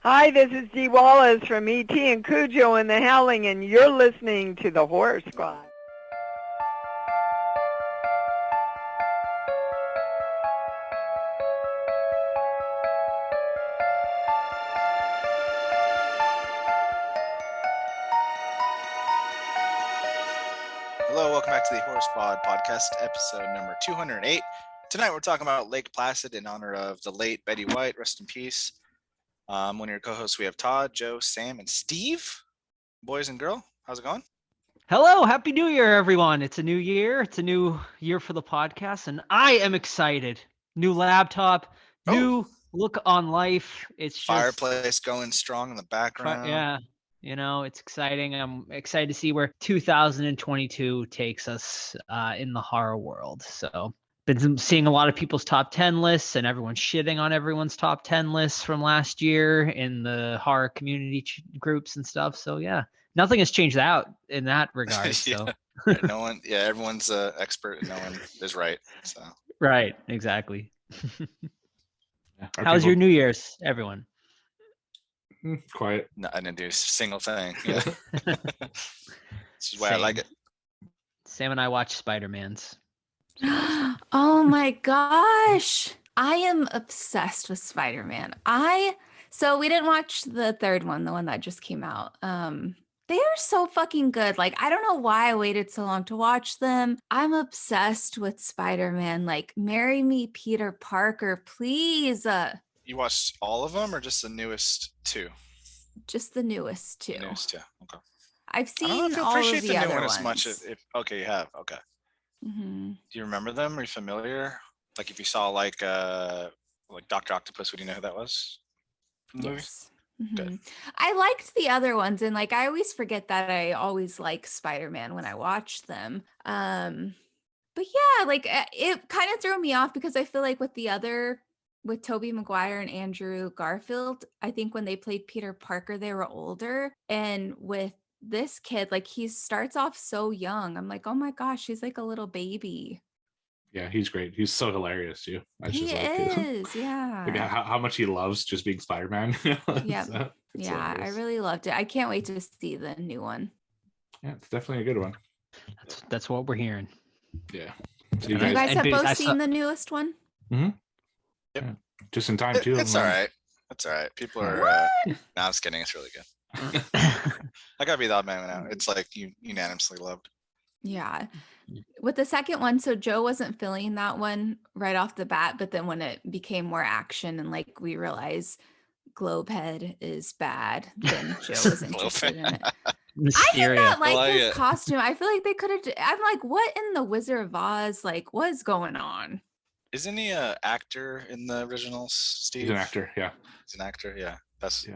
Hi, this is Dee Wallace from E.T. and Cujo and the Howling, and you're listening to the Horror Squad. Hello, welcome back to the Horror Squad podcast, episode number 208. Tonight we're talking about Lake Placid in honor of the late Betty White. Rest in peace. One of your co-hosts, we have Todd, Joe, Sam, and Steve. Boys and girl, how's it going? Hello, happy new year, everyone. It's a new year. It's a new year for the podcast, and I am excited. New laptop, new look on life. It's just fireplace going strong in the background. Yeah, you know, it's exciting. I'm excited to see where 2022 takes us in the horror world. So been seeing a lot of people's top 10 lists, and everyone's shitting on everyone's top 10 lists from last year in the horror community groups and stuff. So yeah, nothing has changed out in that regard. Yeah. So Right, everyone's an expert and no one is right. So right, exactly. Yeah, How's your New Year's, everyone? Quiet. No, I didn't do a single thing. Yeah. This is why I like it. Sam and I watched Spider-Man's. Oh my gosh. I am obsessed with Spider-Man. So we didn't watch the third one, the one that just came out. They are so fucking good. Like, I don't know why I waited so long to watch them. I'm obsessed with Spider-Man. Like, marry me, Peter Parker, please. You watched all of them or just the newest two? Just the newest two. Newest two. Okay. I've I don't know seen if you all of appreciate the the other new one ones. as much okay, you have. Okay. Mm-hmm. Do you remember them? Are you familiar? Like if you saw like Dr. Octopus, would you know who that was? From the movie? Yes. Mm-hmm. I liked the other ones, and like I always forget that I always like Spider-Man when I watch them. But yeah, like it kind of threw me off because I feel like with Tobey Maguire and Andrew Garfield, I think when they played Peter Parker, they were older, and with this kid, like he starts off so young. I'm like, oh my gosh, he's like a little baby. Yeah, he's great. He's so hilarious too. He is, yeah. Like how much he loves just being Spider-Man. Yeah, so, yeah, I really loved it. I can't wait to see the new one. Yeah, it's definitely a good one. That's what we're hearing. Yeah. So You guys have both saw seen the newest one? Mm-hmm. Yep. Yeah. Just in time too. It's all right. It's all right. People are. No, I'm just kidding. It's really good. I gotta be the odd man out. It's like unanimously loved. Yeah. With the second one, so Joe wasn't feeling that one right off the bat, but then when it became more action and like we realized Globehead is bad, then Joe was interested in it. I did not like his costume. I feel like they could have. I'm like, what in the Wizard of Oz? Like, what's going on? Isn't he an actor in the originals, Steve? He's an actor, yeah. He's an actor, yeah. That's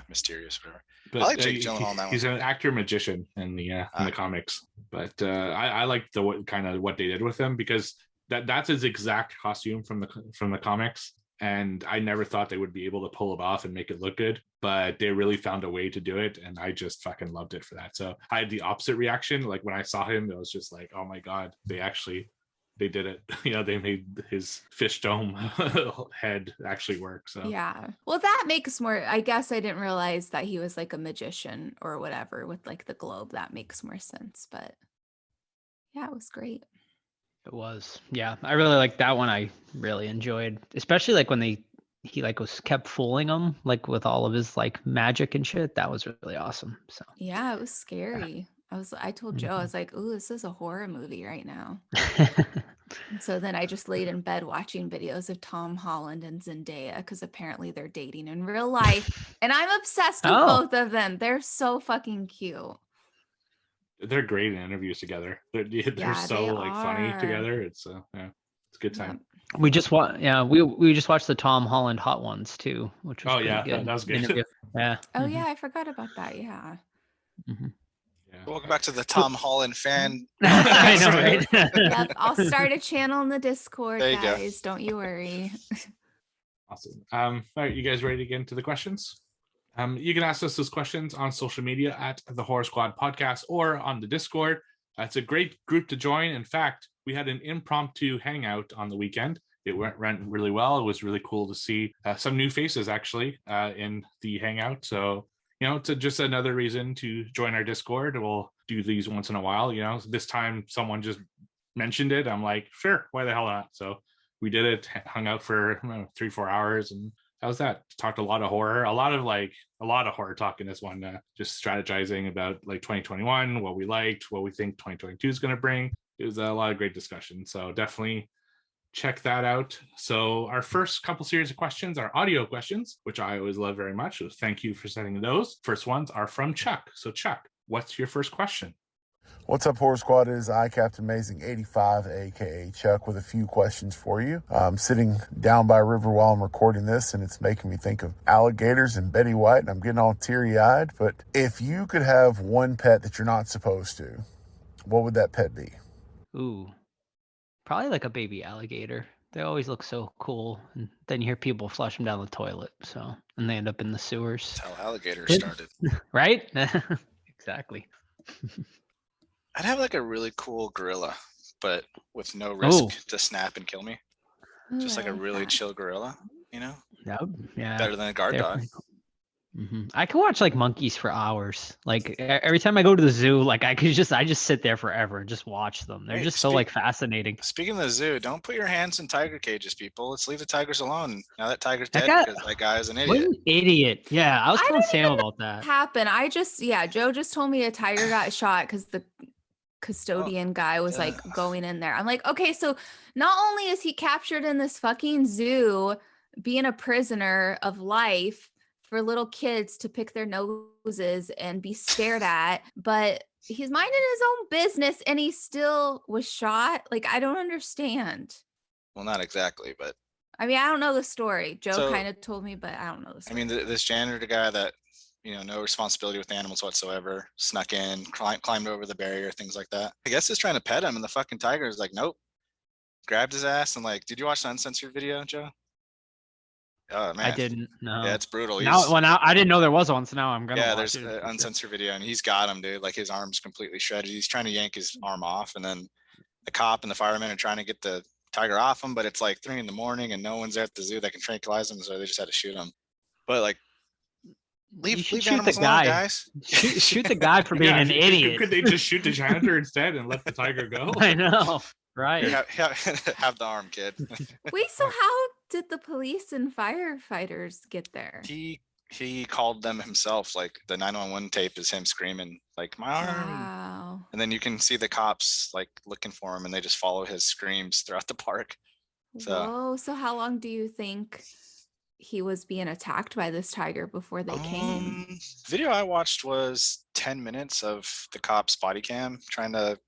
mysterious, whatever. But, I like Jake Gyllenhaal in that one. He's an actor magician in the comics, but I like what they did with him because that's his exact costume from the comics, and I never thought they would be able to pull it off and make it look good, but they really found a way to do it, and I just fucking loved it for that. So I had the opposite reaction. Like when I saw him, it was just like, oh my god, they did it. They made his fish dome head actually work. So yeah, well, that makes more. I guess I didn't realize that he was like a magician or whatever with like the globe. That makes more sense. But yeah, it was great. It was, yeah. I really liked that one. I really enjoyed, especially like when he like kept fooling them like with all of his like magic and shit. That was really awesome. So yeah, it was scary. I told Joe, I was like, ooh, this is a horror movie right now. And so then I just laid in bed watching videos of Tom Holland and Zendaya because apparently they're dating in real life. And I'm obsessed with both of them. They're so fucking cute. They're great in interviews together. They're so funny together. It's a good time. Yeah. We just we just watched the Tom Holland Hot Ones too, which was good. That was good. Yeah. Oh yeah, I forgot about that. Yeah. Mm-hmm. Yeah. Welcome back to the Tom Holland fan. I know, right? Yep, I'll start a channel in the Discord, there you guys. Don't you worry. Awesome. All right, you guys ready to get into the questions? You can ask us those questions on social media at the Horror Squad Podcast or on the Discord. It's a great group to join. In fact, we had an impromptu hangout on the weekend. it went really well. It was really cool to see some new faces actually in the hangout. So, it's just another reason to join our Discord. We'll do these once in a while. This time someone just mentioned it. I'm like, sure, why the hell not? So we did it, hung out for 3-4 hours, and how's that? Talked a lot of horror, a lot of horror talk in this one. Just strategizing about like 2021, what we liked, what we think 2022 is going to bring. It was a lot of great discussion. So definitely check that out. So our first couple series of questions are audio questions, which I always love very much. So thank you for sending those. First ones are from Chuck. So Chuck, what's your first question? What's up, Horror Squad? It is I, Captain Amazing 85, aka Chuck, with a few questions for you. I'm sitting down by a river while I'm recording this, and it's making me think of alligators and Betty White, and I'm getting all teary-eyed. But if you could have one pet that you're not supposed to, what would that pet be? Ooh, probably like a baby alligator. They always look so cool, and then you hear people flush them down the toilet, and they end up in the sewers. That's how alligators started. Right? Exactly. I'd have like a really cool gorilla, but with no risk to snap and kill me. Just like a really chill gorilla, Yeah. Better than a guard dog. I can watch like monkeys for hours. Like every time I go to the zoo, like I just sit there forever and just watch them. They're just so like fascinating. Speaking of the zoo, don't put your hands in tiger cages, people. Let's leave the tigers alone. Now that tiger's dead because that guy is an idiot. What an idiot. Yeah, I was telling Sam about that. Happened. Joe just told me a tiger got shot because the custodian guy was like going in there. I'm like, okay, so not only is he captured in this fucking zoo being a prisoner of life for little kids to pick their noses and be stared at, but he's minding his own business and he still was shot. Like, I don't understand. Well, not exactly, but I mean, I don't know the story. Joe kind of told me, but I don't know the story. I mean, this janitor guy that no responsibility with animals whatsoever, snuck in, climbed over the barrier, things like that. I guess he's trying to pet him, and the fucking tiger is like, nope. Grabbed his ass and like, did you watch the uncensored video, Joe? Oh man, I didn't. No. Yeah, it's brutal. Now I didn't know there was one, so now I'm gonna. Yeah, there's an uncensored video, and he's got him, dude. Like his arm's completely shredded. He's trying to yank his arm off, and then the cop and the firemen are trying to get the tiger off him, but it's like 3 a.m, and no one's there at the zoo that can tranquilize him, so they just had to shoot him. But like, leave animals alone, guys. Shoot the guy for being an idiot. Could they just shoot the janitor instead and let the tiger go? I know, right? Have the arm, kid. Wait, so how did the police and firefighters get there? He called them himself. Like the 911 tape is him screaming, like, my arm. Wow. And then you can see the cops like looking for him, and they just follow his screams throughout the park. So how long do you think he was being attacked by this tiger before they came? The video I watched was 10 minutes of the cop's body cam trying to,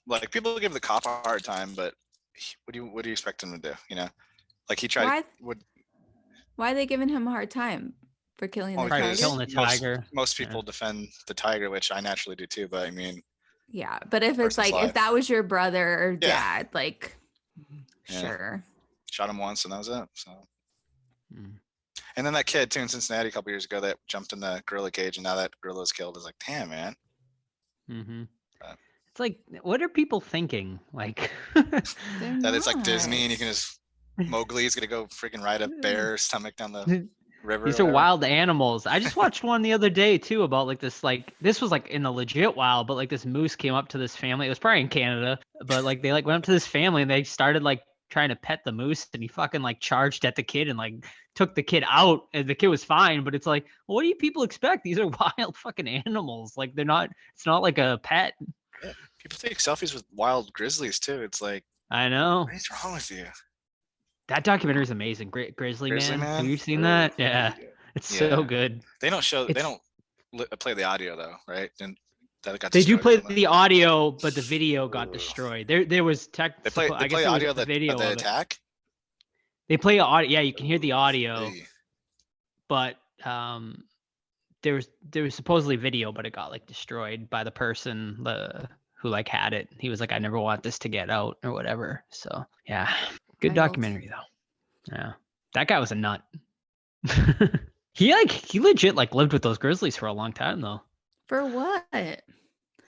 like, people give the cop a hard time, but what do you expect him to do? Like he tried. Why are they giving him a hard time for killing the tiger? Killing the tiger. Most people defend the tiger, which I naturally do too. But I mean, yeah. But if it's like if that was your brother or dad, like, sure. Shot him once and that was it. So. And then that kid too in Cincinnati a couple years ago that jumped in the gorilla cage, and now that gorilla is killed. Is like, damn, man. It's like, what are people thinking? Like that it's like Disney, and you can just Mowgli's gonna go freaking ride a bear's stomach down the river. These are wild animals. I just watched one the other day too about like this was like in the legit wild, but like this moose came up to this family. It was probably in Canada, but like they like went up to this family and they started like trying to pet the moose, and he fucking like charged at the kid and like took the kid out, and the kid was fine. But it's like, well, what do you people expect? These are wild fucking animals. Like it's not like a pet. Yeah. People take selfies with wild grizzlies too. It's like, I know. What is wrong with you? That documentary is amazing. Grizzly Man. Have you seen that? Yeah. It's so good. They don't play the audio though, right? And they do play the audio, but the video got destroyed. There was tech. They play audio of the attack. They play audio. Yeah, you can hear the audio, but there was supposedly video, but it got like destroyed by the person who like had it. He was like, I never want this to get out or whatever. So yeah, good documentary though. Yeah, that guy was a nut. He legit like lived with those grizzlies for a long time though. For what?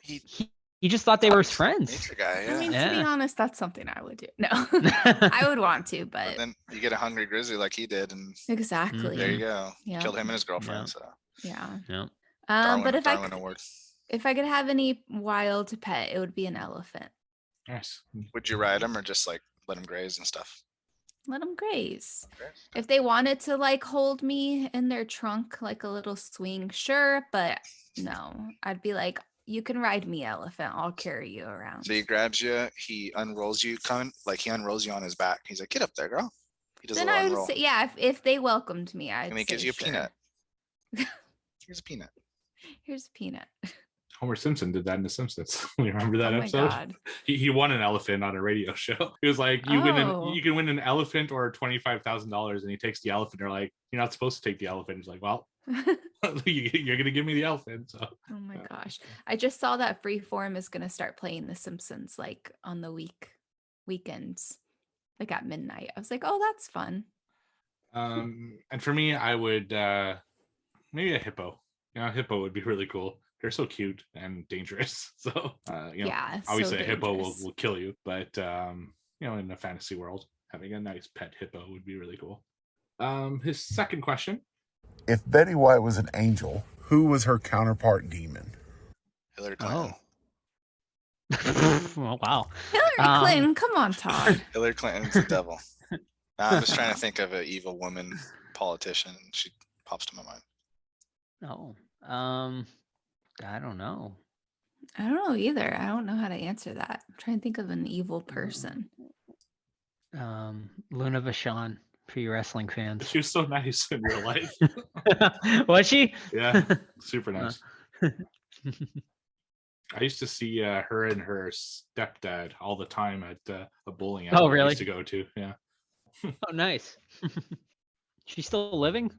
He He just thought they were his friends. Nature guy, I yeah. mean, to be honest, that's something I would do. No, I I would want to, But but then you get a hungry grizzly like he did, and exactly. there you go. Yeah. Killed him and his girlfriend. Yeah. So Yeah. Yeah. But Darwin Award. if I could have any wild pet, it would be an elephant. Nice. Would you ride him or just like let him graze and stuff? Let them graze. Okay. If they wanted to like hold me in their trunk like a little swing, sure, but no, I'd be like, you can ride me, elephant. I'll carry you around. So he grabs you, he unrolls you, he unrolls you on his back. He's like, "Get up there, girl." He does Then a little I would unroll, say, yeah, if they welcomed me, I'd and he gives say you a sure. peanut. Here's a peanut. Here's a peanut. Homer Simpson did that in The Simpsons. You remember that Oh my episode? God. He won an elephant on a radio show. He was like, you Oh. can win an elephant or $25,000, and he takes the elephant. They're like, you're not supposed to take the elephant. He's like, well, you're gonna give me the elephant. So. Oh my gosh. I just saw that Freeform is going to start playing The Simpsons like on the weekends, like at midnight. I was like, oh, that's fun. And for me, I would maybe a hippo. You know, a hippo would be really cool. They're so cute and dangerous. So Yeah, so obviously a hippo dangerous. will kill you, but in a fantasy world, having a nice pet hippo would be really cool. His second question. If Betty White was an angel, who was her counterpart demon? Hillary Clinton. Oh, wow. Hillary Clinton, come on, Todd. Hillary Clinton's the devil. I'm just trying to think of an evil woman politician. She pops to my mind. Oh, I don't know. I don't know either. I don't know how to answer that. I'm trying to think of an evil person. Luna Vachon for you wrestling fans. She was so nice in real life. Was she? Yeah, super nice. I used to see her and her stepdad all the time at a bowling alley I really? used to go to. Yeah. Oh, nice. She's still living?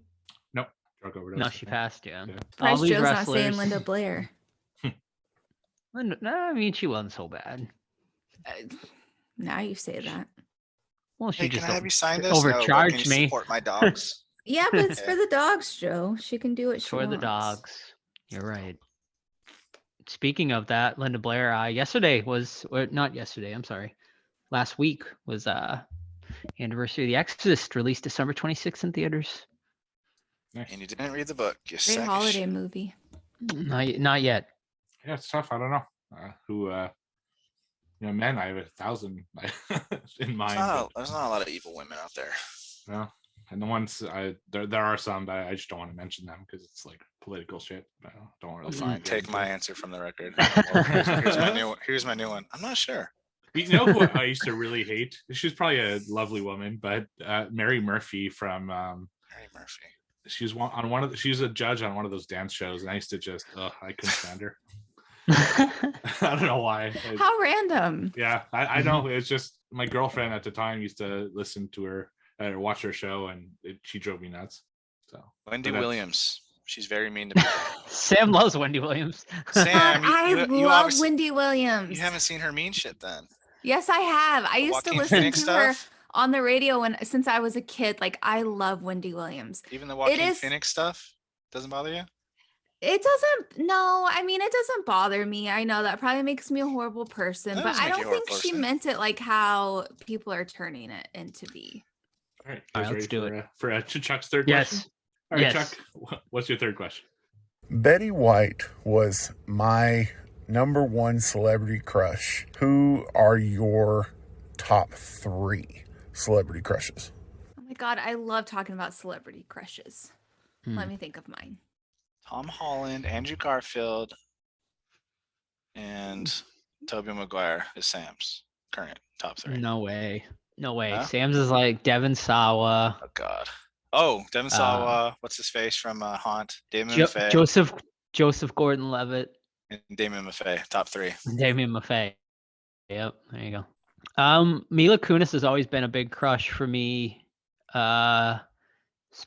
Nope. Drug overdose. No, she passed. Yeah. Yeah. Price these Joe's not saying wrestlers- Linda Blair. No, I mean she wasn't so bad. Now you say that. Well, she Hey, just can I have you sign this? overcharged No, but can you me support my dogs. Yeah, but it's Okay. for the dogs, Joe. She can do what she for wants. the dogs. You're right. Speaking of that, Linda Blair, not yesterday, I'm sorry. Last week was anniversary of The Exorcist, released December 26th in theaters. And you didn't read the book. You Great sack of holiday shit. movie. Not yet. Yeah, it's tough. I don't know. Men, I have 1,000 in mind. There's not a lot of evil women out there. No. And the ones there are some, but I just don't want to mention them because it's like political shit. I don't really Fine. get Take into my it. answer from the record. Here's my new one. I'm not sure. You know who I used to really hate? She's probably a lovely woman, but Mary Murphy from Mary Murphy. she's a judge on one of those dance shows, and I used to just I couldn't stand her. I don't know why. How random. Yeah, I know. It's just my girlfriend at the time used to listen to her or watch her show, and she drove me nuts. So Wendy but that's- Williams. She's very mean to people. Sam loves Wendy Williams. Sam, I you love obviously- Wendy Williams. You haven't seen her mean shit then. Yes, I have. I used to Joaquin listen Phoenix to her stuff? on the radio since I was a kid. Like, I love Wendy Williams. Even the Joaquin is- Phoenix stuff doesn't bother you? It doesn't. No, I mean, it doesn't bother me. I know that probably makes me a horrible person, That but doesn't I make you don't a horrible think she person. meant it like how people are turning it into be. all right, All guys right, let's ready do for Chuck's third Yes. question? All right, Yes. Chuck, what's your third question? Betty White was my number one celebrity crush. Who are your top 3 celebrity crushes? Oh my God, I love talking about celebrity crushes. Let me think of mine. Tom Holland, Andrew Garfield, and Tobey Maguire is Sam's current top 3. No way. Huh? Sam's is like Devon Sawa, Oh God. Oh, Devon Sawa. What's his face from Haunt? Damon Maffei. Joseph Gordon-Levitt, And Damon Maffei. Top 3. and Damien Maffei. Yep, there you go. Mila Kunis has always been a big crush for me.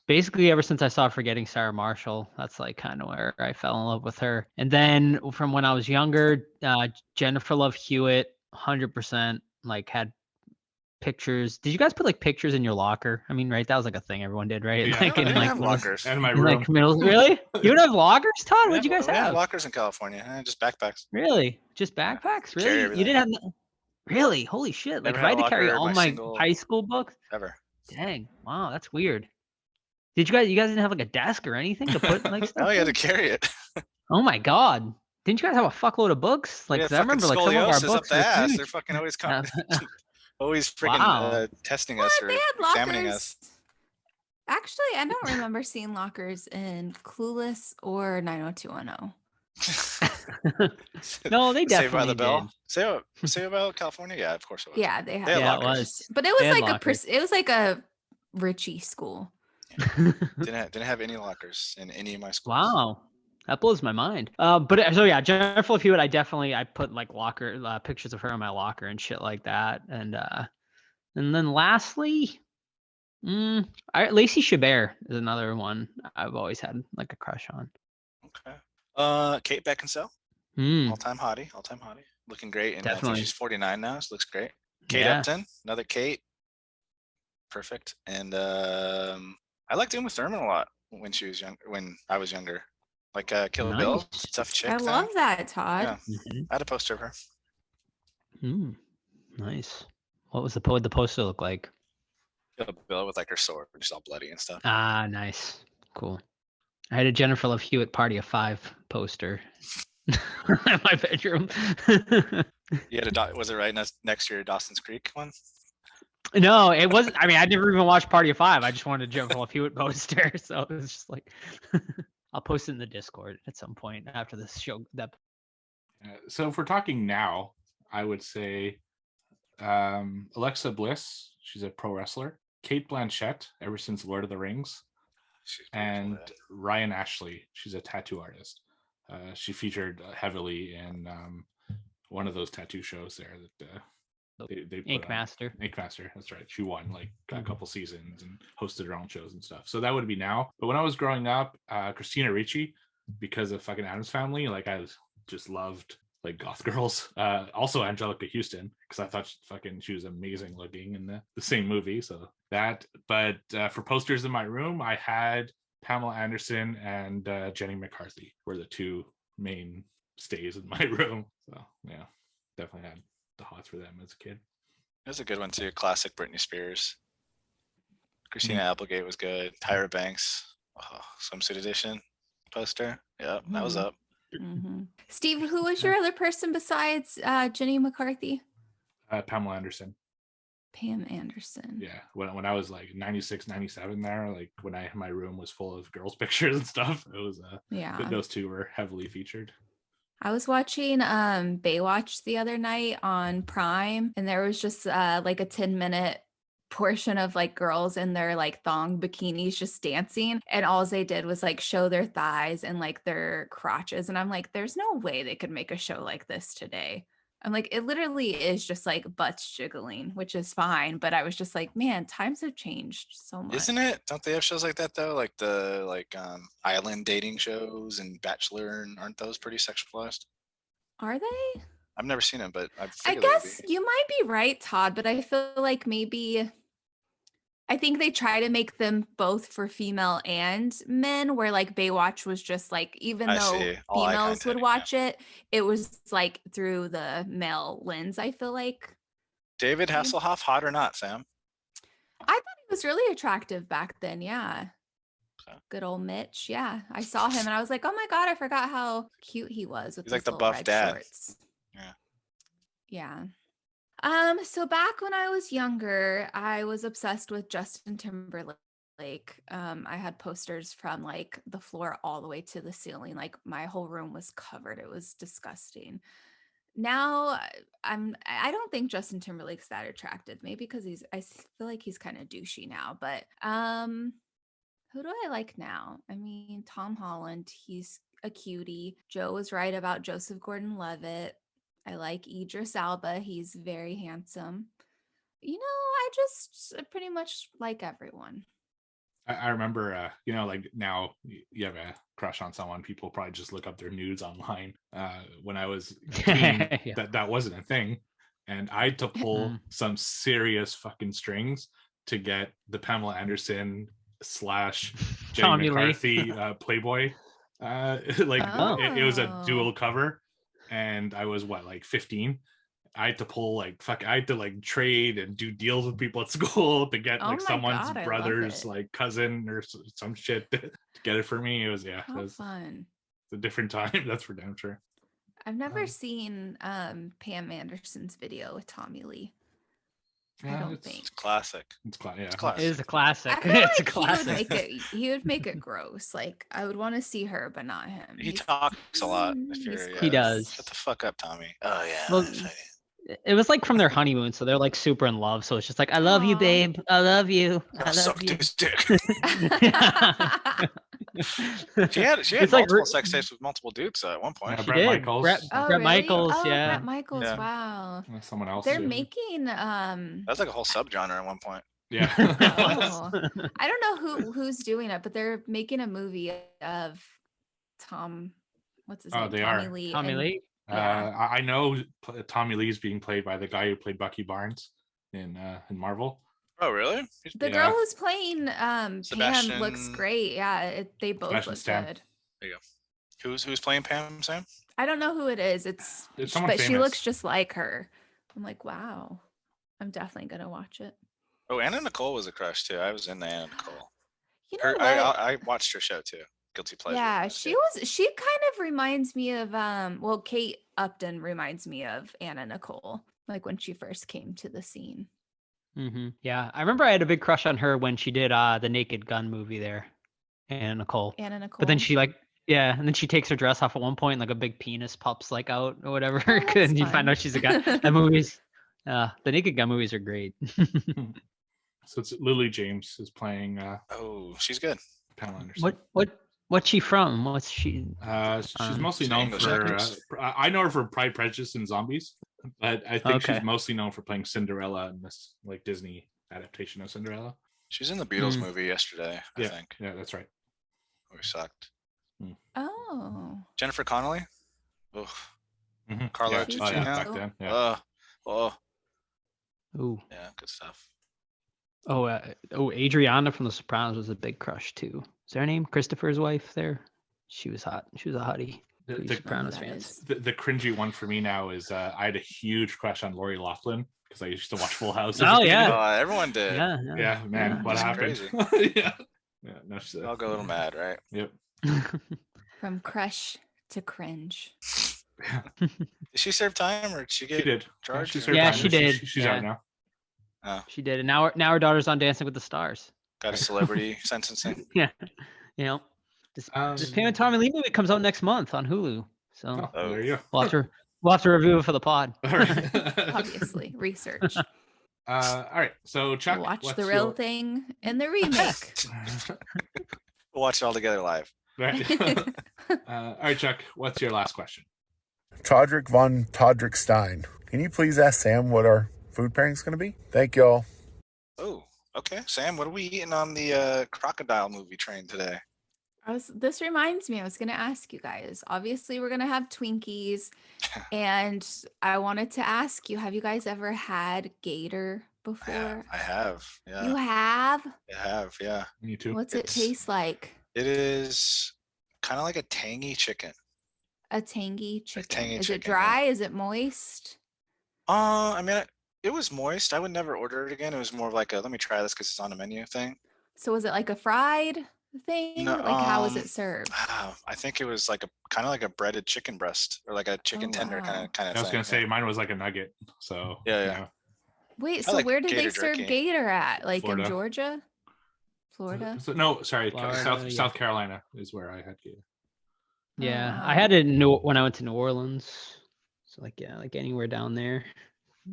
Basically ever since I saw Forgetting Sarah Marshall. That's like kind of where I fell in love with her. And then from when I was younger, Jennifer Love Hewitt, 100%, like had pictures. Did you guys put like pictures in your locker? I mean, right? That was like a thing everyone did, right? Yeah, Like We in didn't like have lockers. And my in, room. like middle. Really? You don't have lockers, Todd? We What'd you guys had have? lockers in California. Just backpacks. Really? Just Yeah. backpacks? Carry Really? You everything. didn't have? Really? Holy shit! Like Never if had I a had to carry locker in all my my single high school books, ever. dang, wow, that's weird. Did you guys didn't have like a desk or anything to put like stuff Oh, you had to in? carry it. Oh my god. Didn't you guys have a fuckload of books? Like, Yeah, 'cause I fucking remember like some of our scoliosis up books the were ass. huge. They're fucking always Uh, always freaking Wow. testing What? us They or had examining lockers. us. Actually, I don't remember seeing lockers in Clueless or 90210. No, they Saved by definitely the Bell. did. Saved by California. Yeah, of course it was. Yeah, they had They had Yeah, it lockers. was. But it They was had like lockers. it was like a Richie school. Didn't have any lockers in any of my schools. Wow. That blows my mind. But so yeah, Jennifer Hewitt, I put like locker pictures of her in my locker and shit like that. And then lastly, Lacey Chabert is another one I've always had like a crush on. Okay. Kate Beckinsale, all-time hottie, looking great, and I think Definitely. she's 49 now. She looks great. Kate Yeah. Upton, another Kate, perfect. And I liked Uma Thurman a lot when she was young. When I was younger, like Kill Bill, Nice. tough chick. I thing. love that, Todd. Yeah, I had a poster of her. Nice. What'd the poster look like? Kill Bill with like her sword, just all bloody and stuff. Ah, nice. Cool. I had a Jennifer Love Hewitt Party of 5 poster in my bedroom. You had was it right next to your Dawson's Creek one? No, it wasn't. I mean, I never even watched Party of 5. I just wanted a Jennifer Love Hewitt poster. So it was just like, I'll post it in the Discord at some point after this show. So if we're talking now, I would say Alexa Bliss. She's a pro wrestler. Kate Blanchett, ever since Lord of the Rings. And Ryan Ashley. She's a tattoo artist. She featured heavily in one of those tattoo shows there that they put Ink Master. Ink Master, that's right. She won like a couple seasons and hosted her own shows and stuff. So that would be now. But when I was growing up, Christina Ricci, because of fucking Addams Family, like I just loved like goth girls. Also Angelica Houston, because I thought she was amazing looking in the same movie. So that. But for posters in my room, I had Pamela Anderson and Jenny McCarthy were the two main stays in my room. So yeah, definitely had the hots for them as a kid. That's a good one too. Classic Britney Spears. Christina Applegate was good. Tyra Banks, swimsuit edition poster. Yeah, that was up. Mm-hmm. Steve, who was your other person besides Jenny McCarthy? Pamela Anderson. Pam Anderson. Yeah, when I was like 96, 97 there, like when my room was full of girls' pictures and stuff, it was those two were heavily featured. I was watching Baywatch the other night on Prime, and there was just like a 10-minute portion of like girls in their like thong bikinis just dancing, and all they did was like show their thighs and like their crotches, and I'm like, there's no way they could make a show like this today. I'm like, it literally is just like butts jiggling, which is fine, but I was just like, man, times have changed so much. Isn't it? Don't they have shows like that though? Like the island dating shows and Bachelor, and aren't those pretty sexualized? Are they? I've never seen them, but I guess you might be right, Todd, but I feel like maybe I think they try to make them both for female and men, where like Baywatch was just like, even though females would watch it, it was like through the male lens, I feel like. David Hasselhoff, hot or not, Sam? I thought he was really attractive back then, yeah. Okay. Good old Mitch, yeah. I saw him and I was like, oh my God, I forgot how cute he was with his like the buff dad. Shorts. Yeah. So back when I was younger, I was obsessed with Justin Timberlake. I had posters from like the floor all the way to the ceiling. Like my whole room was covered. It was disgusting. Now I don't think Justin Timberlake's that attractive. Maybe because I feel like he's kind of douchey now, but who do I like now? I mean, Tom Holland, he's a cutie. Joe was right about Joseph Gordon-Levitt. I like Idris Elba. He's very handsome. You know, I just pretty much like everyone. I remember, like now you have a crush on someone, people probably just look up their nudes online. When I was teen, that wasn't a thing. and I had to pull some serious fucking strings to get the Pamela Anderson / Jenny Tommy Lee. McCarthy Playboy. It was a dual cover, and I was like 15. I had to pull I had to trade and do deals with people at school to get someone's brother's cousin or some shit to get it for me. It was it was fun. It's a different time, that's for damn sure. I've never seen Pam Anderson's video with Tommy Lee. I don't think it's classic. It's classic. It is a classic. I feel It's a like classic. he would make it gross. Like I would want to see her, but not him. He talks a lot. He does. Shut the fuck up, Tommy. Oh yeah. Well, it was like from their honeymoon, so they're like super in love. So it's just like, I love you, babe. I love you. I love you. This dick. she had multiple sex tapes with multiple dudes at one point. Brett Michaels. Brett Michaels, yeah. Brett Michaels, wow. Someone else. They're making That's like a whole subgenre at one point. Yeah. I don't know who's doing it, but they're making a movie of Tom. What's his name? They Tommy are. Lee. Tommy Lee. Yeah. I know Tommy Lee's being played by the guy who played Bucky Barnes in Marvel. Oh, really? The girl who's playing Sebastian... Pam looks great. Yeah, they both Sebastian look Stan. good. There you go. Who's playing Pam, Sam? I don't know who it is. It's but someone she famous. looks just like her. I'm like, wow. I'm definitely gonna watch it. Oh, Anna Nicole was a crush too. I was in the Anna Nicole. You know what? I watched her show too. Guilty Pleasure. Yeah, she kind of reminds me of Kate Upton reminds me of Anna Nicole, like when she first came to the scene. Mm-hmm. Yeah, I remember I had a big crush on her when she did the Naked Gun movie there, Anna Nicole. But then she and then she takes her dress off at one point, and like a big penis pops out or whatever, and you find out she's a guy. That movie's the Naked Gun movies are great. So it's Lily James is playing. Oh, she's good. Pamela Anderson. What's she from? What's she? She's mostly known for. I know her for Pride, Prejudice, and Zombies, but I think she's mostly known for playing Cinderella in this Disney adaptation of Cinderella. She was in the Beatles movie yesterday. I think. Yeah, that's right. We sucked. Oh. Jennifer Connelly. Oh. Mm-hmm. Carla Gugino. Back then. Yeah. Ooh. Yeah, good stuff. Adriana from The Sopranos was a big crush too. Is that her name? Christopher's wife there. She was hot. She was a hottie. The Sopranos fans. The cringy one for me now is I had a huge crush on Lori Loughlin because I used to watch Full House. Everyone did. Yeah, man. What happened? Yeah. No, I'll go a little mad, right? Yep. From crush to cringe. Did she serve time or did she get charged? She did. She's out now. Oh. She did, and now her daughter's on Dancing with the Stars. Got a celebrity sentencing. Yeah, this Pam and Tommy Lee movie comes out next month on Hulu. So there you go. We'll have to review it for the pod. Obviously, research. All right, so Chuck, watch the real thing and the remake. We'll watch it all together live. Right. All right, Chuck, what's your last question? Todrick von Todrick Stein. Can you please ask Sam what our food pairing's going to be? Thank y'all. Oh, okay. Sam, what are we eating on the crocodile movie train today? This reminds me, I was going to ask you guys. Obviously, we're going to have Twinkies. And I wanted to ask you, have you guys ever had Gator before? I have. Yeah. You have? I have, yeah. Me too. What's it taste like? It is kind of like a tangy chicken. A tangy chicken. Is chicken, it dry? Yeah. Is it moist? I mean, it was moist. I would never order it again. It was more of like a, let me try this because it's on a menu thing. So was it like a fried thing? No, how was it served? I think it was like a kind of like a breaded chicken breast or like a chicken tender kind of thing. I was going to say mine was like a nugget. So yeah. Wait, so where did they serve Gator at? Like Florida. In Georgia? Florida? No, sorry. South Carolina is where I had Gator. Yeah, I had it when I went to New Orleans. So like anywhere down there,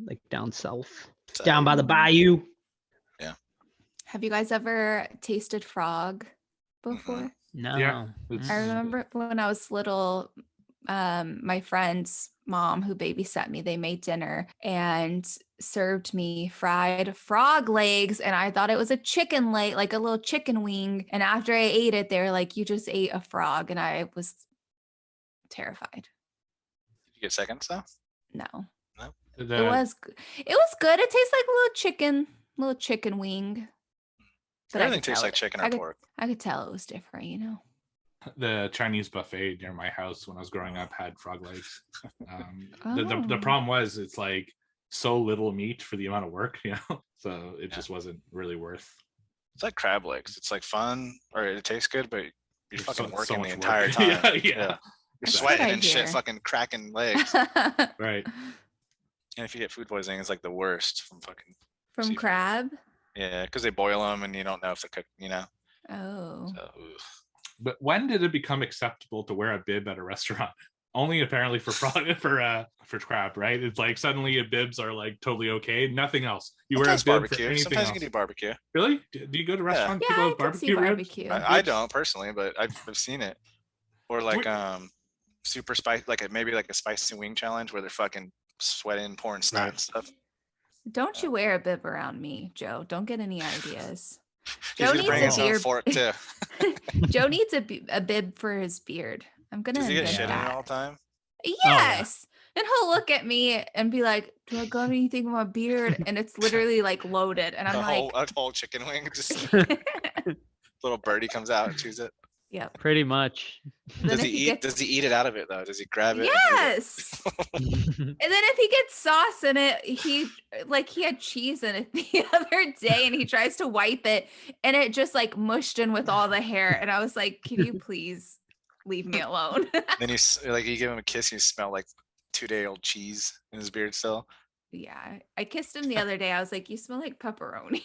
like down south, down by the bayou. Yeah. Have you guys ever tasted frog before? No. Yeah, I remember when I was little, my friend's mom who babysat me, they made dinner and served me fried frog legs, and I thought it was a chicken leg, like a little chicken wing. And after I ate it, they were like, "You just ate a frog," and I was terrified. Did you get seconds though? No. It was good. It tastes like a little chicken wing. But Everything tastes like chicken or pork. I could tell it was different, you know. The Chinese buffet near my house when I was growing up had frog legs. The Oh. problem was it's like so little meat for the amount of work, you know, so it just wasn't really worth. It's like crab legs. It's like fun, or it tastes good, but you're fucking so working much the work. entire time. Yeah. You're That's sweating what I and shit, hear. fucking cracking legs. Right. And if you get food poisoning, it's like the worst from fucking From seafood. crab. Yeah, because they boil them and you don't know if they're cooked, you know. Oh. So, But when did it become acceptable to wear a bib at a restaurant? Only apparently for crab, right? It's like suddenly bibs are like totally okay. Nothing else. You wear a sometimes bib barbecue. for anything Sometimes else. you can do barbecue. Really? Do you go to restaurants? Yeah, People I with could see barbecue ribs? barbecue. I don't personally, but I've seen it. Or like super spice, like maybe like a spicy wing challenge where they're fucking sweating, pouring snot and stuff. Don't you wear a bib around me, Joe. Don't get any ideas. He's Joe gonna bring needs his a own beard. fork too. Joe needs a bib for his beard. I'm gonna Does he get invent shit in it that. all the time? Yes. And he'll look at me and be like, "Do I got anything in my beard?" And it's literally like loaded. And I'm a whole chicken wing, just like, little birdie comes out and chews it. "Yep." Pretty much. Then Does he eat? Does he eat it out of it though? Does he grab it? Yes. And then if he gets sauce in it, he had cheese in it the other day and he tries to wipe it and it just like mushed in with all the hair. And I was like, "Can you please leave me alone?" Then you give him a kiss, and you smell like 2-day-old cheese in his beard still. Yeah. I kissed him the other day. I was like, "You smell like pepperoni."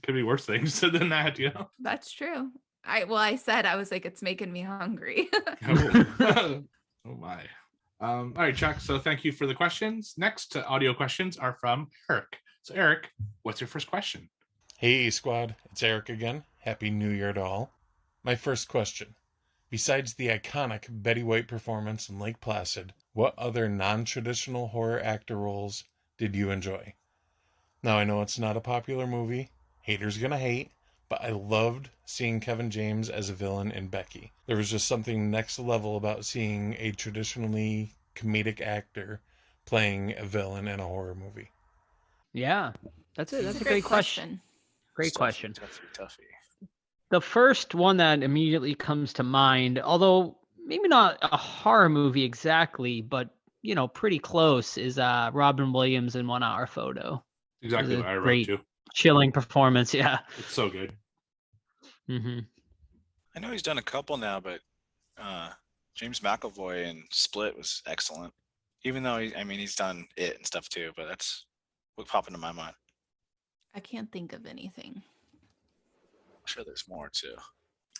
Could be worse things than that, you know. That's true. I said, I was like, it's making me hungry. Oh my. All right, Chuck. So thank you for the questions. Next audio questions are from Eric. So Eric, what's your first question? Hey, squad. It's Eric again. Happy New Year to all. My first question. Besides the iconic Betty White performance in Lake Placid, what other non-traditional horror actor roles did you enjoy? Now, I know it's not a popular movie. Haters gonna hate. But I loved seeing Kevin James as a villain in Becky. There was just something next level about seeing a traditionally comedic actor playing a villain in a horror movie. Yeah, that's it. That's a great question. Great question. Toughy. The first one that immediately comes to mind, although maybe not a horror movie exactly, but pretty close, is Robin Williams in 1 Hour Photo. Exactly what I wrote great, too. chilling performance. Yeah, it's so good. Mm-hmm. I know he's done a couple now, but James McAvoy in Split was excellent. Even though he's done it and stuff too, but that's what popped into my mind. I can't think of anything. I'm sure there's more too.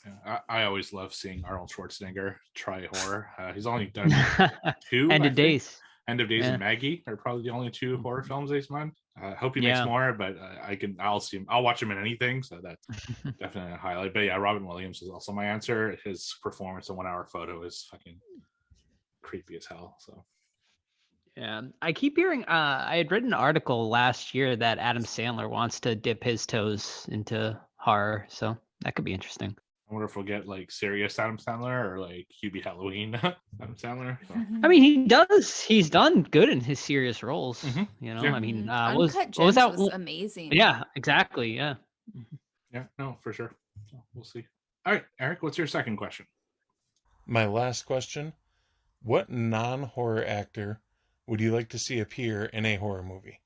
Yeah, I always love seeing Arnold Schwarzenegger try horror. He's only done 2. End of Days. End of Days and Maggie are probably the only 2 horror films he's done. I hope he makes more, but I'll see him. I'll watch him in anything, so that's definitely a highlight. But yeah, Robin Williams is also my answer. His performance in 1 Hour Photo is fucking creepy as hell. So yeah, I keep hearing. I had read an article last year that Adam Sandler wants to dip his toes into horror, so that could be interesting. I wonder if we'll get like serious Adam Sandler or like Hubie Halloween Adam Sandler. So. I mean, he does. He's done good in his serious roles. Mm-hmm. Yeah. I mean, Uncut Gems was that? Was amazing. Yeah, exactly. Yeah. Yeah, no, for sure. So we'll see. All right, Eric, what's your second question? My last question. What non-horror actor would you like to see appear in a horror movie?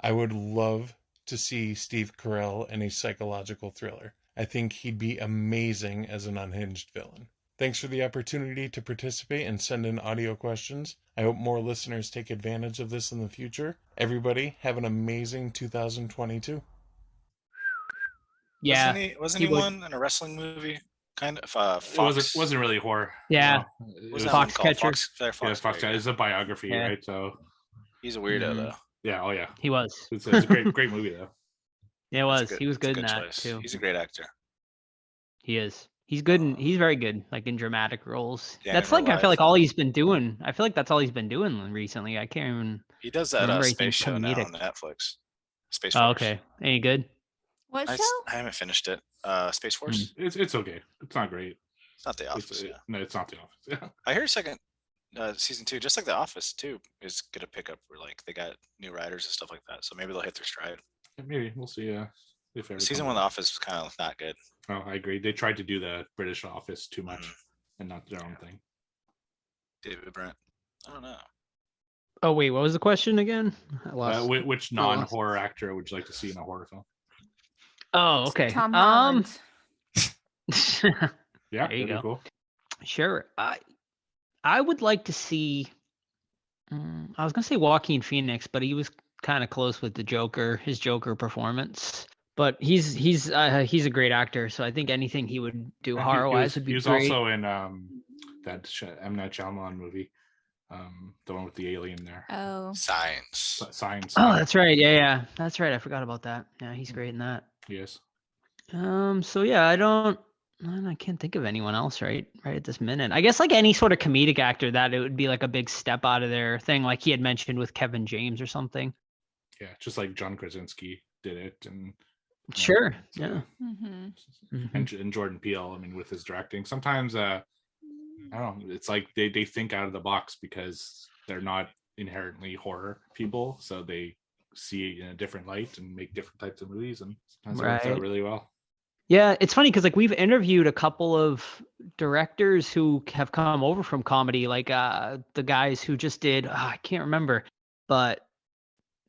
I would love to see Steve Carell in a psychological thriller. I think he'd be amazing as an unhinged villain. Thanks for the opportunity to participate and send in audio questions. I hope more listeners take advantage of this in the future. Everybody, have an amazing 2022. Yeah. Wasn't he one in a wrestling movie? Kind of. Fox. It wasn't really horror. Yeah. It was Foxcatcher. Foxcatcher. It's a biography, right? So he's a weirdo though. Yeah. Oh yeah. He was. It's a great movie though. Yeah, it was. He was good in that choice. too. He's a great actor. He is. He's good. He's very good, like in dramatic roles. Yeah, that's like I feel like all he's been doing. I feel like that's all he's been doing recently. I can't even. He does that space show now on Netflix. Space Force. Oh, okay. Any good? What show? I haven't finished it. Space Force. It's okay. It's not great. It's not The Office. No, it's not The Office. Yeah. I hear second season 2, just like The Office too, is gonna pick up. Where like they got new writers and stuff like that, so maybe they'll hit their stride. Maybe we'll see. If ever Season 1 of The Office was kind of not good. Oh, I agree. They tried to do the British Office too much and not their own thing. David Brent. I don't know. Oh wait, what was the question again? I lost. Which non-horror actor would you like to see in a horror film? Oh, okay. Tom Holland. Yeah, there you go. Cool. Sure. I would like to see. I was gonna say Joaquin Phoenix, but he was kind of close with the Joker, his Joker performance. But he's a great actor, so I think anything he would do horror wise would be great. He was also in that M. Night Shyamalan movie, the one with the alien there. Oh, Science. Oh, that's right. Yeah, that's right. I forgot about that. Yeah, he's great in that. Yes. So yeah, I can't think of anyone else right at this minute. I guess like any sort of comedic actor that it would be like a big step out of their thing, like he had mentioned with Kevin James or something. Yeah, just like John Krasinski did it, and sure, so, yeah, and Jordan Peele. I mean, with his directing, sometimes I don't know. It's like they think out of the box because they're not inherently horror people, so they see it in a different light and make different types of movies, and sometimes it works out really well. Yeah, it's funny because like we've interviewed a couple of directors who have come over from comedy, like the guys who just did I can't remember, but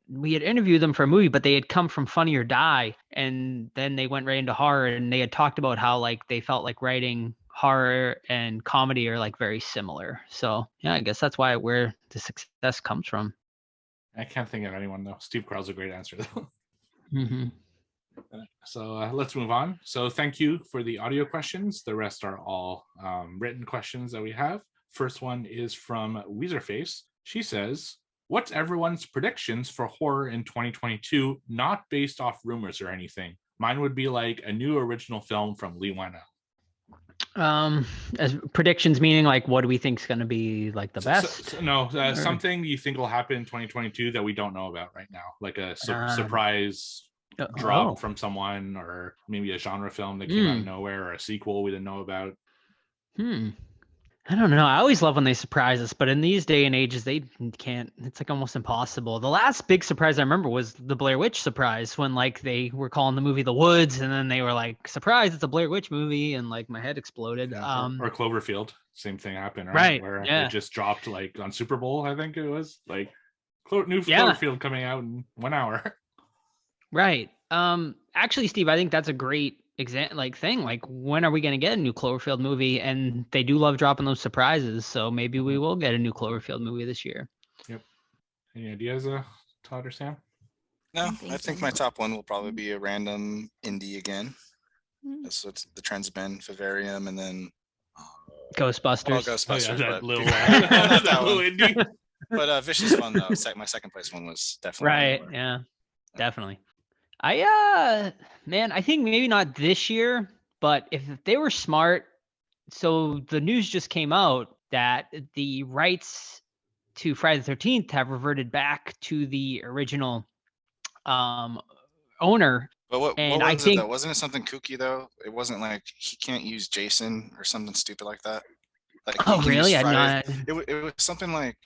we had interviewed them for a movie, but they had come from Funny or Die, and then they went right into horror, and they had talked about how like they felt like writing horror and comedy are like very similar. So yeah, I guess that's where the success comes from. I can't think of anyone though. Steve Carell's a great answer though. So let's move on. So thank you for the audio questions. The rest are all written questions that we have. First one is from Weezerface. She says, what's everyone's predictions for horror in 2022, not based off rumors or anything? Mine would be like a new original film from Lee Whannell. As predictions meaning like what do we think is going to be like the best? Something you think will happen in 2022 that we don't know about right now, like a surprise drop from someone, or maybe a genre film that came out of nowhere, or a sequel we didn't know about. I don't know. I always love when they surprise us, but in these day and ages, they can't. It's like almost impossible. The last big surprise I remember was the Blair Witch surprise, when like they were calling the movie The Woods, and then they were like, "Surprise! It's a Blair Witch movie," and like my head exploded. Yeah, or Cloverfield, same thing happened, right? Where it just dropped like on Super Bowl, I think it was like new Cloverfield coming out in 1 hour. Right. Actually, Steve, I think that's a great thing. Like, when are we going to get a new Cloverfield movie? And they do love dropping those surprises, so maybe we will get a new Cloverfield movie this year. Yep. Any ideas, Todd or Sam? No, I think my top one will probably be a random indie again. That's what the trend's been. Vivarium, and then Ghostbusters. Well, Ghostbusters, that little indie. But Vicious Fun though. My second place one was definitely right. lower. Yeah, definitely. I think maybe not this year, but if they were smart, so the news just came out that the rights to Friday the 13th have reverted back to the original owner. But what was I think, it though? Wasn't it something kooky though? It wasn't like he can't use Jason or something stupid like that. Like, really? It was something like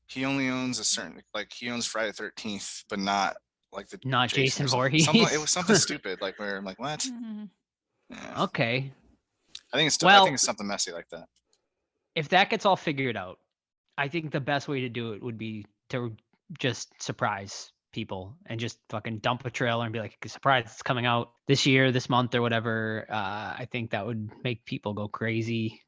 he only owns a certain, like he owns Friday the 13th, but not like not Jason Voorhees. It was something stupid, like where I'm like, what? Yeah. Okay. I think it's something messy like that. If that gets all figured out, I think the best way to do it would be to just surprise people and just fucking dump a trailer and be like, surprise, it's coming out this year, this month, or whatever. I think that would make people go crazy.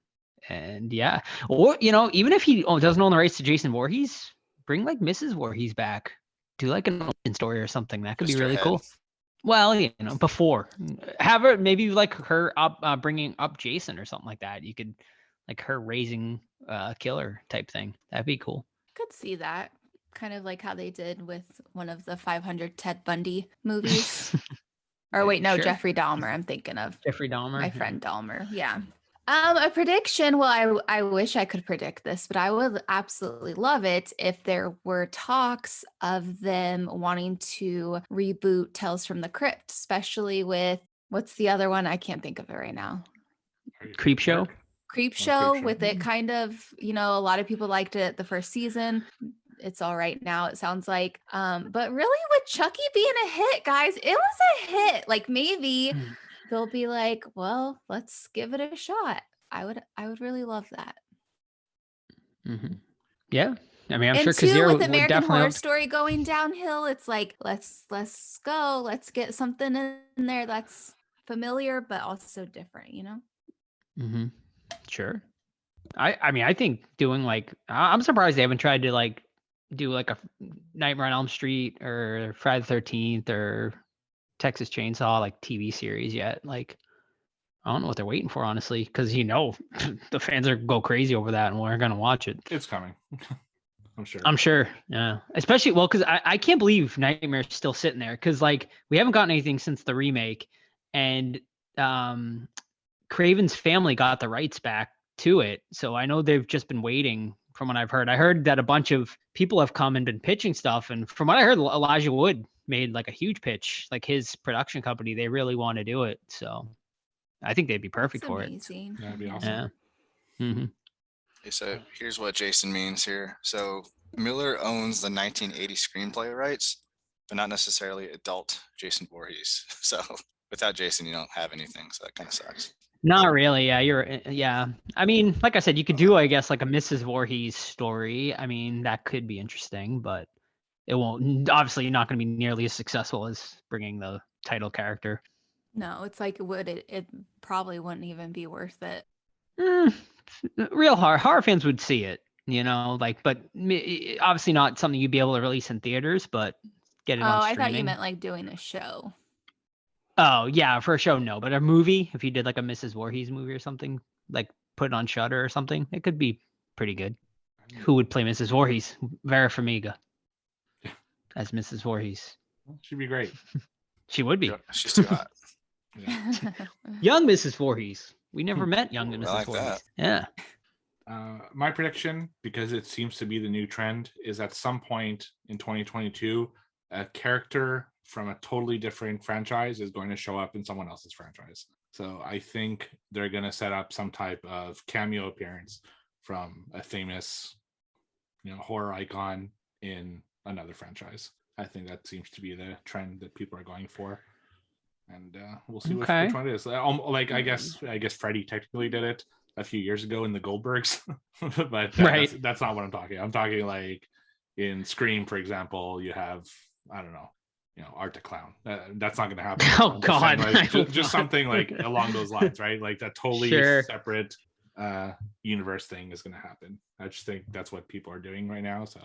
And yeah, or even if he doesn't own the rights to Jason Voorhees, bring like Mrs. Voorhees back. Do like an origin story or something. That could be really cool. Well, before have her, maybe like her up bringing up Jason or something like that. You could like her raising a killer type thing. That'd be cool. Could see that, kind of like how they did with one of the 500 Ted Bundy movies. Or wait, no, sure. Jeffrey Dahmer. I'm thinking of Jeffrey Dahmer. My friend Dahmer. Yeah. A prediction. Well, I wish I could predict this, but I would absolutely love it if there were talks of them wanting to reboot Tales from the Crypt, especially with what's the other one? I can't think of it right now. Creepshow. Creep Creep Show Show. with it kind of, a lot of people liked it the first season. It's all right now, it sounds like. But really with Chucky being a hit, guys, it was a hit. Like maybe they'll be like, well, let's give it a shot. I would really love that. Mm-hmm. Yeah. I mean, I'm And sure too, Kazir with would American definitely Horror help. Story going downhill, it's like let's go, let's get something in there that's familiar but also different, Mm-hmm. Sure. I mean, I think doing like, I'm surprised they haven't tried to like do like a Nightmare on Elm Street or Friday the 13th or Texas Chainsaw like TV series yet. Like, I don't know what they're waiting for, honestly, because the fans are go crazy over that and we're gonna watch it. It's coming. I'm sure. I'm sure. Yeah. Especially, well, because I can't believe Nightmare's still sitting there, because like we haven't gotten anything since the remake, and Craven's family got the rights back to it. So I know they've just been waiting. From what I've heard, I heard that a bunch of people have come and been pitching stuff, and from what I heard, Elijah Wood made like a huge pitch, like his production company. They really want to do it, so I think they'd be perfect for it. That'd be awesome. Yeah. Mm-hmm. Okay, so here's what Jason means here. So Miller owns the 1980 screenplay rights, but not necessarily adult Jason Voorhees. So without Jason, you don't have anything. So that kind of sucks. Not really. Yeah, yeah. I mean, like I said, you could do, I guess, like a Mrs. Voorhees story. I mean, that could be interesting, but it won't. Obviously, not going to be nearly as successful as bringing the title character. No, it's like it probably wouldn't even be worth it. Real horror fans would see it, but obviously not something you'd be able to release in theaters, but get it on streaming. I thought you meant like doing a show. Oh, yeah, for a show, no. But a movie, if you did like a Mrs. Voorhees movie or something, like put it on Shudder or something, it could be pretty good. Who would play Mrs. Voorhees? Vera Farmiga as Mrs. Voorhees. She'd be great. She would be. She's too hot. Yeah. Young Mrs. Voorhees. We never met young Mrs. like Voorhees. that. Yeah. My prediction, because it seems to be the new trend, is at some point in 2022, a character from a totally different franchise is going to show up in someone else's franchise. So I think they're going to set up some type of cameo appearance from a famous, horror icon in another franchise. I think that seems to be the trend that people are going for, and we'll see which one it is. Like I guess Freddy technically did it a few years ago in the Goldbergs, but right. That's not what I'm talking. I'm talking like in Scream, for example. You have, I don't know, Art the Clown. That's not going to happen. Oh God, like, just something like along those lines, right? Like that totally separate universe thing is going to happen. I just think that's what people are doing right now. So,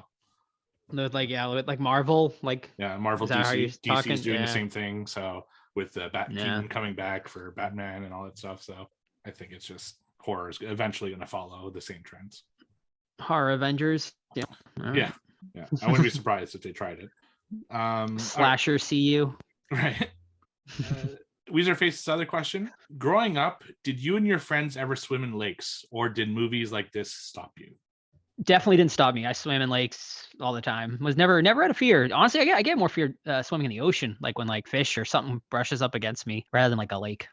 like Marvel, Marvel, DC is doing the same thing. So with the Keaton coming back for Batman and all that stuff. So I think it's just horror is eventually going to follow the same trends. Horror Avengers. Yeah. Right. Yeah. I wouldn't be surprised if they tried it. Slasher CU. Right. Weezer faces other question. Growing up, did you and your friends ever swim in lakes, or did movies like this stop you? Definitely didn't stop me. I swam in lakes all the time. Was never had a fear. Honestly, I get more fear swimming in the ocean, like when like fish or something brushes up against me, rather than like a lake.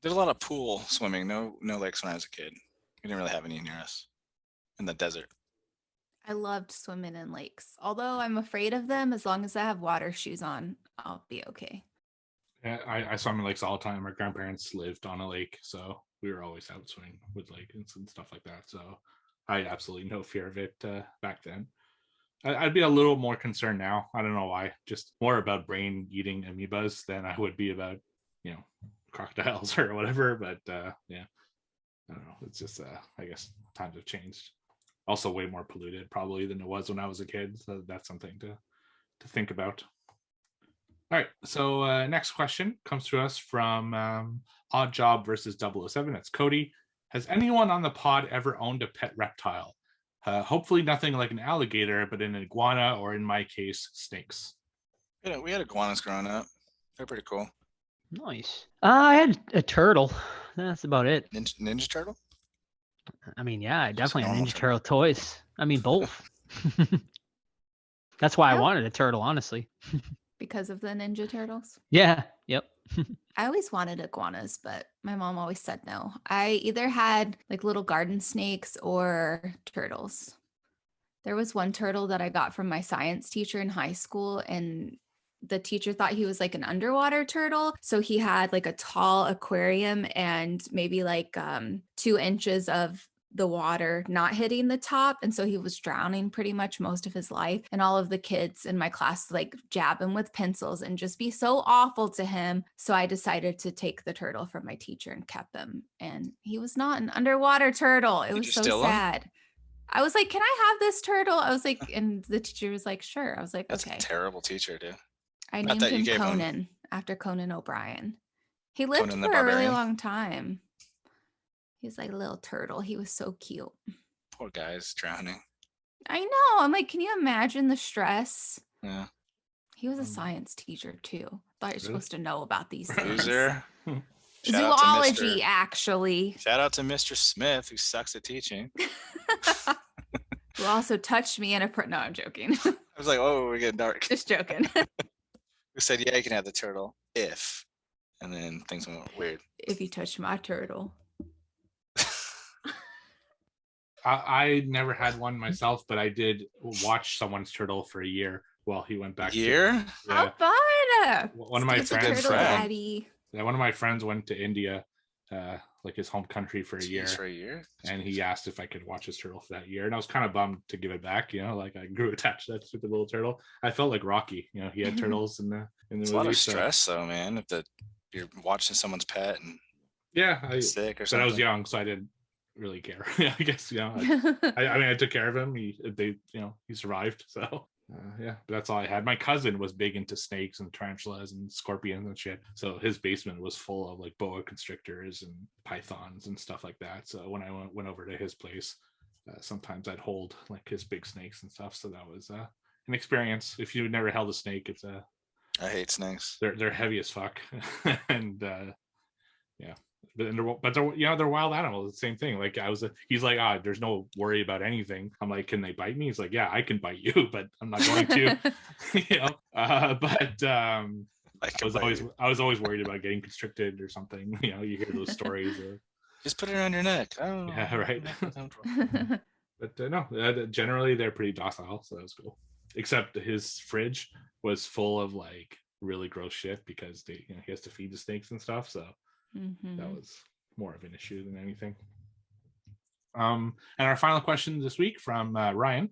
Did a lot of pool swimming. No lakes when I was a kid. We didn't really have any near us in the desert. I loved swimming in lakes. Although I'm afraid of them, as long as I have water shoes on, I'll be okay. Yeah, I swam in lakes all the time. My grandparents lived on a lake, so we were always out swimming with like and stuff like that. So I had absolutely no fear of it back then. I'd be a little more concerned now. I don't know why. Just more about brain eating amoebas than I would be about, crocodiles or whatever. But yeah, I don't know. It's just I guess times have changed. Also way more polluted probably than it was when I was a kid. So that's something to think about. All right. So next question comes to us from Odd Job versus 007. That's Cody. Has anyone on the pod ever owned a pet reptile? Hopefully nothing like an alligator, but an iguana, or in my case, snakes. Yeah, we had iguanas growing up. They're pretty cool. Nice. I had a turtle. That's about it. Ninja turtle? I mean, yeah, definitely Ninja Turtle toys. I mean, both. That's why I wanted a turtle, honestly. Because of the Ninja Turtles? Yeah. Yep. I always wanted iguanas, but my mom always said no. I either had like little garden snakes or turtles. There was one turtle that I got from my science teacher in high school, and the teacher thought he was like an underwater turtle. So he had like a tall aquarium and maybe like 2 inches of the water not hitting the top. And so he was drowning pretty much most of his life. And all of the kids in my class like jab him with pencils and just be so awful to him. So I decided to take the turtle from my teacher and kept him. And he was not an underwater turtle. It Did was you so steal him? sad. I was like, can I have this turtle? I was like, and the teacher was like, sure. I was like, That's okay. a terrible teacher, dude. I Not named that you him gave him- Conan after Conan O'Brien. He lived Conan the for a really Barbarian? long time. He was like a little turtle. He was so cute. Poor guy's drowning. I know. I'm like, can you imagine the stress? Yeah. He was a science teacher too. Thought you're Really? supposed to know about these things. Loser. Shout out to Zoology, Mr. actually. Shout out to Mr. Smith, who sucks at teaching. Who also touched me in a no, I'm joking. I was like, oh, we're getting dark. Just joking. Who said, yeah, you can have the turtle if. And then things went weird. If you touch my turtle. I never had one myself, but I did watch someone's turtle for a year while he went back. Year? How Yeah. fun! One of my It's a friends. turtle friend. daddy. Yeah, one of my friends went to India, like his home country for a year. Jeez, for a year? And he asked if I could watch his turtle for that year. And I was kind of bummed to give it back, like I grew attached to that stupid little turtle. I felt like Rocky, he had turtles in the It's a movie. lot of so- stress, though, man. If you're watching someone's pet and Yeah, sick or but something. I was young, so I didn't really care. I guess, I mean, I took care of him. He survived. So yeah, but that's all I had. My cousin was big into snakes and tarantulas and scorpions and shit. So his basement was full of like boa constrictors and pythons and stuff like that. So when I went over to his place, sometimes I'd hold like his big snakes and stuff. So that was an experience. If you've never held a snake, it's I hate snakes. they're heavy as fuck. And yeah. But they're wild animals. The same thing. Like he's like, there's no worry about anything. I'm like, can they bite me? He's like, yeah, I can bite you, but I'm not going to. But I was always worried about getting constricted or something. You hear those stories. Just put it around your neck. Oh, Yeah, right. But no, generally they're pretty docile, so that was cool. Except his fridge was full of like really gross shit because he has to feed the snakes and stuff. So. That was more of an issue than anything. And our final question this week from Ryan: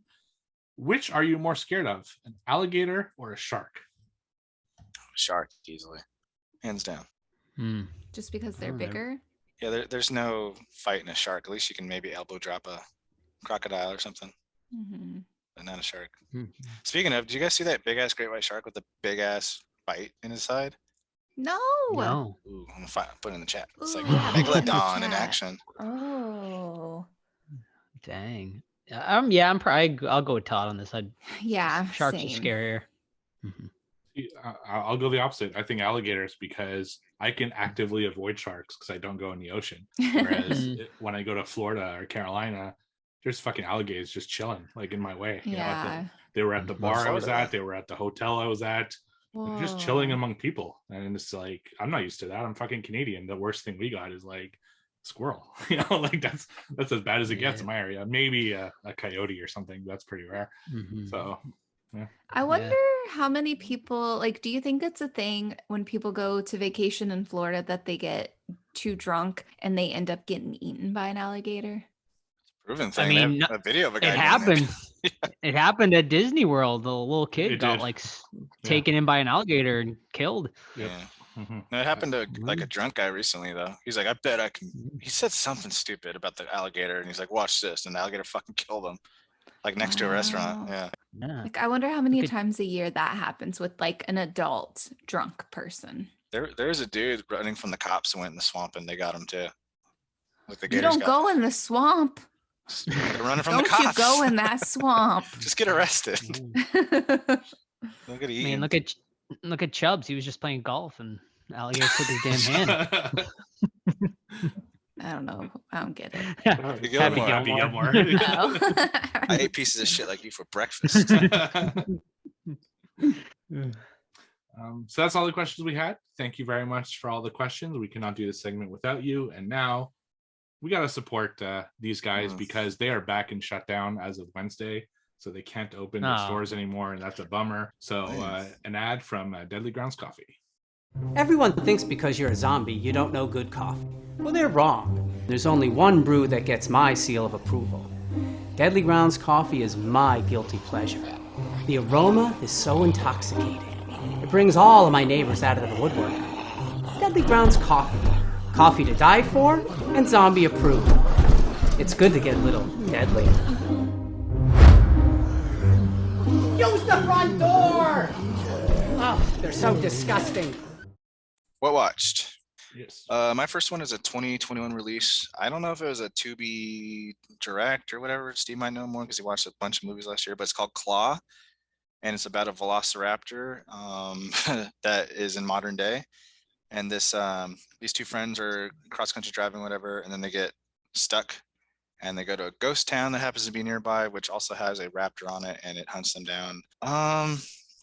which are you more scared of, an alligator or a shark? Shark, easily. Hands down. Just because they're Oh, they're- bigger? Yeah, there's no fight in a shark. At least you can maybe elbow drop a crocodile or something, Mm-hmm. but not a shark. Hmm. Speaking of, did you guys see that big-ass great white shark with the big-ass bite in his side? No. No. Ooh, I'm gonna put it in the chat. It's like Ooh, yeah, put it in the Megalodon in chat. action. Oh. Dang. Yeah, I'll go with Todd on this. Yeah. Sharks same. are scarier. I'll go the opposite. I think alligators, because I can actively avoid sharks because I don't go in the ocean. Whereas when I go to Florida or Carolina, there's fucking alligators just chilling like in my way. Yeah. They were at the Mhm. bar I was Florida. at. They were at the hotel I was at. They're just chilling Whoa. among people, and it's like I'm not used to that. I'm fucking Canadian. The worst thing we got is like squirrel. Like that's as bad as it gets in my area. Maybe a coyote or something. That's pretty rare. Mhm. So I wonder how many people, like, do you think it's a thing when people go to vacation in Florida that they get too drunk and they end up getting eaten by an alligator? Proven thing. I They have mean, a video of a guy It doing happened. It happened at Disney World. The little kid It got did. like taken in by an alligator and killed. Yep. Yeah. Mhm. No, it happened to like a drunk guy recently though. He's like, I bet I can. He said something stupid about the alligator, and he's like, watch this, and the alligator fucking killed him, like next to a restaurant. Wow. Yeah. Yeah. Like, I wonder how many Look at- times a year that happens with like an adult drunk person. There's a dude running from the cops and went in the swamp, and they got him too. Like the You gators don't got go in the swamp. They're running from Don't the cops. you go in that swamp. Just get arrested. Mm. Don't get I eaten. mean, look at Chubbs. He was just playing golf and alligator took his damn hand. I don't know. I don't get it. Happy Gilmore. Happy Gilmore. Oh. I ate pieces of shit like you for breakfast. So that's all the questions we had. thank you very much for all the questions. We cannot do this segment without you. And now we got to support these guys because they are back in shutdown as of Wednesday. So they can't open their stores anymore, and that's a bummer. So an ad from Deadly Grounds Coffee. Everyone thinks because you're a zombie, you don't know good coffee. Well, they're wrong. There's only one brew that gets my seal of approval. Deadly Grounds Coffee is my guilty pleasure. The aroma is so intoxicating. It brings all of my neighbors out of the woodwork. Deadly Grounds Coffee. Coffee to die for and zombie approved. It's good to get a little deadly. Use the front door! Oh, they're so disgusting. What watched? Yes. My first one is a 2021 release. I don't know if it was a Tubi Direct or whatever. Steve might know more because he watched a bunch of movies last year, but it's called Claw, and it's about a velociraptor that is in modern day. And these two friends are cross-country driving, whatever, and then they get stuck, and they go to a ghost town that happens to be nearby, which also has a raptor on it, and it hunts them down.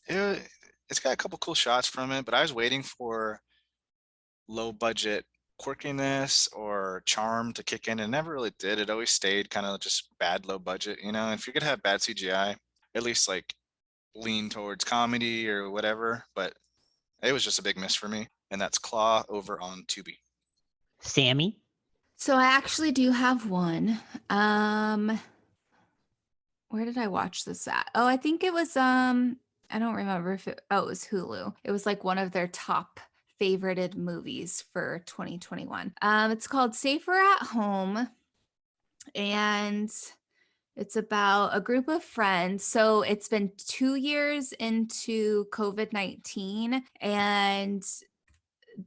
It's got a couple cool shots from it, but I was waiting for low budget quirkiness or charm to kick in, and never really did. It always stayed kind of just bad low budget, you know. If you're gonna have bad CGI, at least like lean towards comedy or whatever. But it was just a big miss for me, and that's Claw over on Tubi. Sammy? So I actually do have one. Where did I watch this at? Oh, I think it was I don't remember if it was Hulu. It was like one of their top favorited movies for 2021. It's called Safer at Home, and it's about a group of friends. So it's been 2 years into COVID-19, and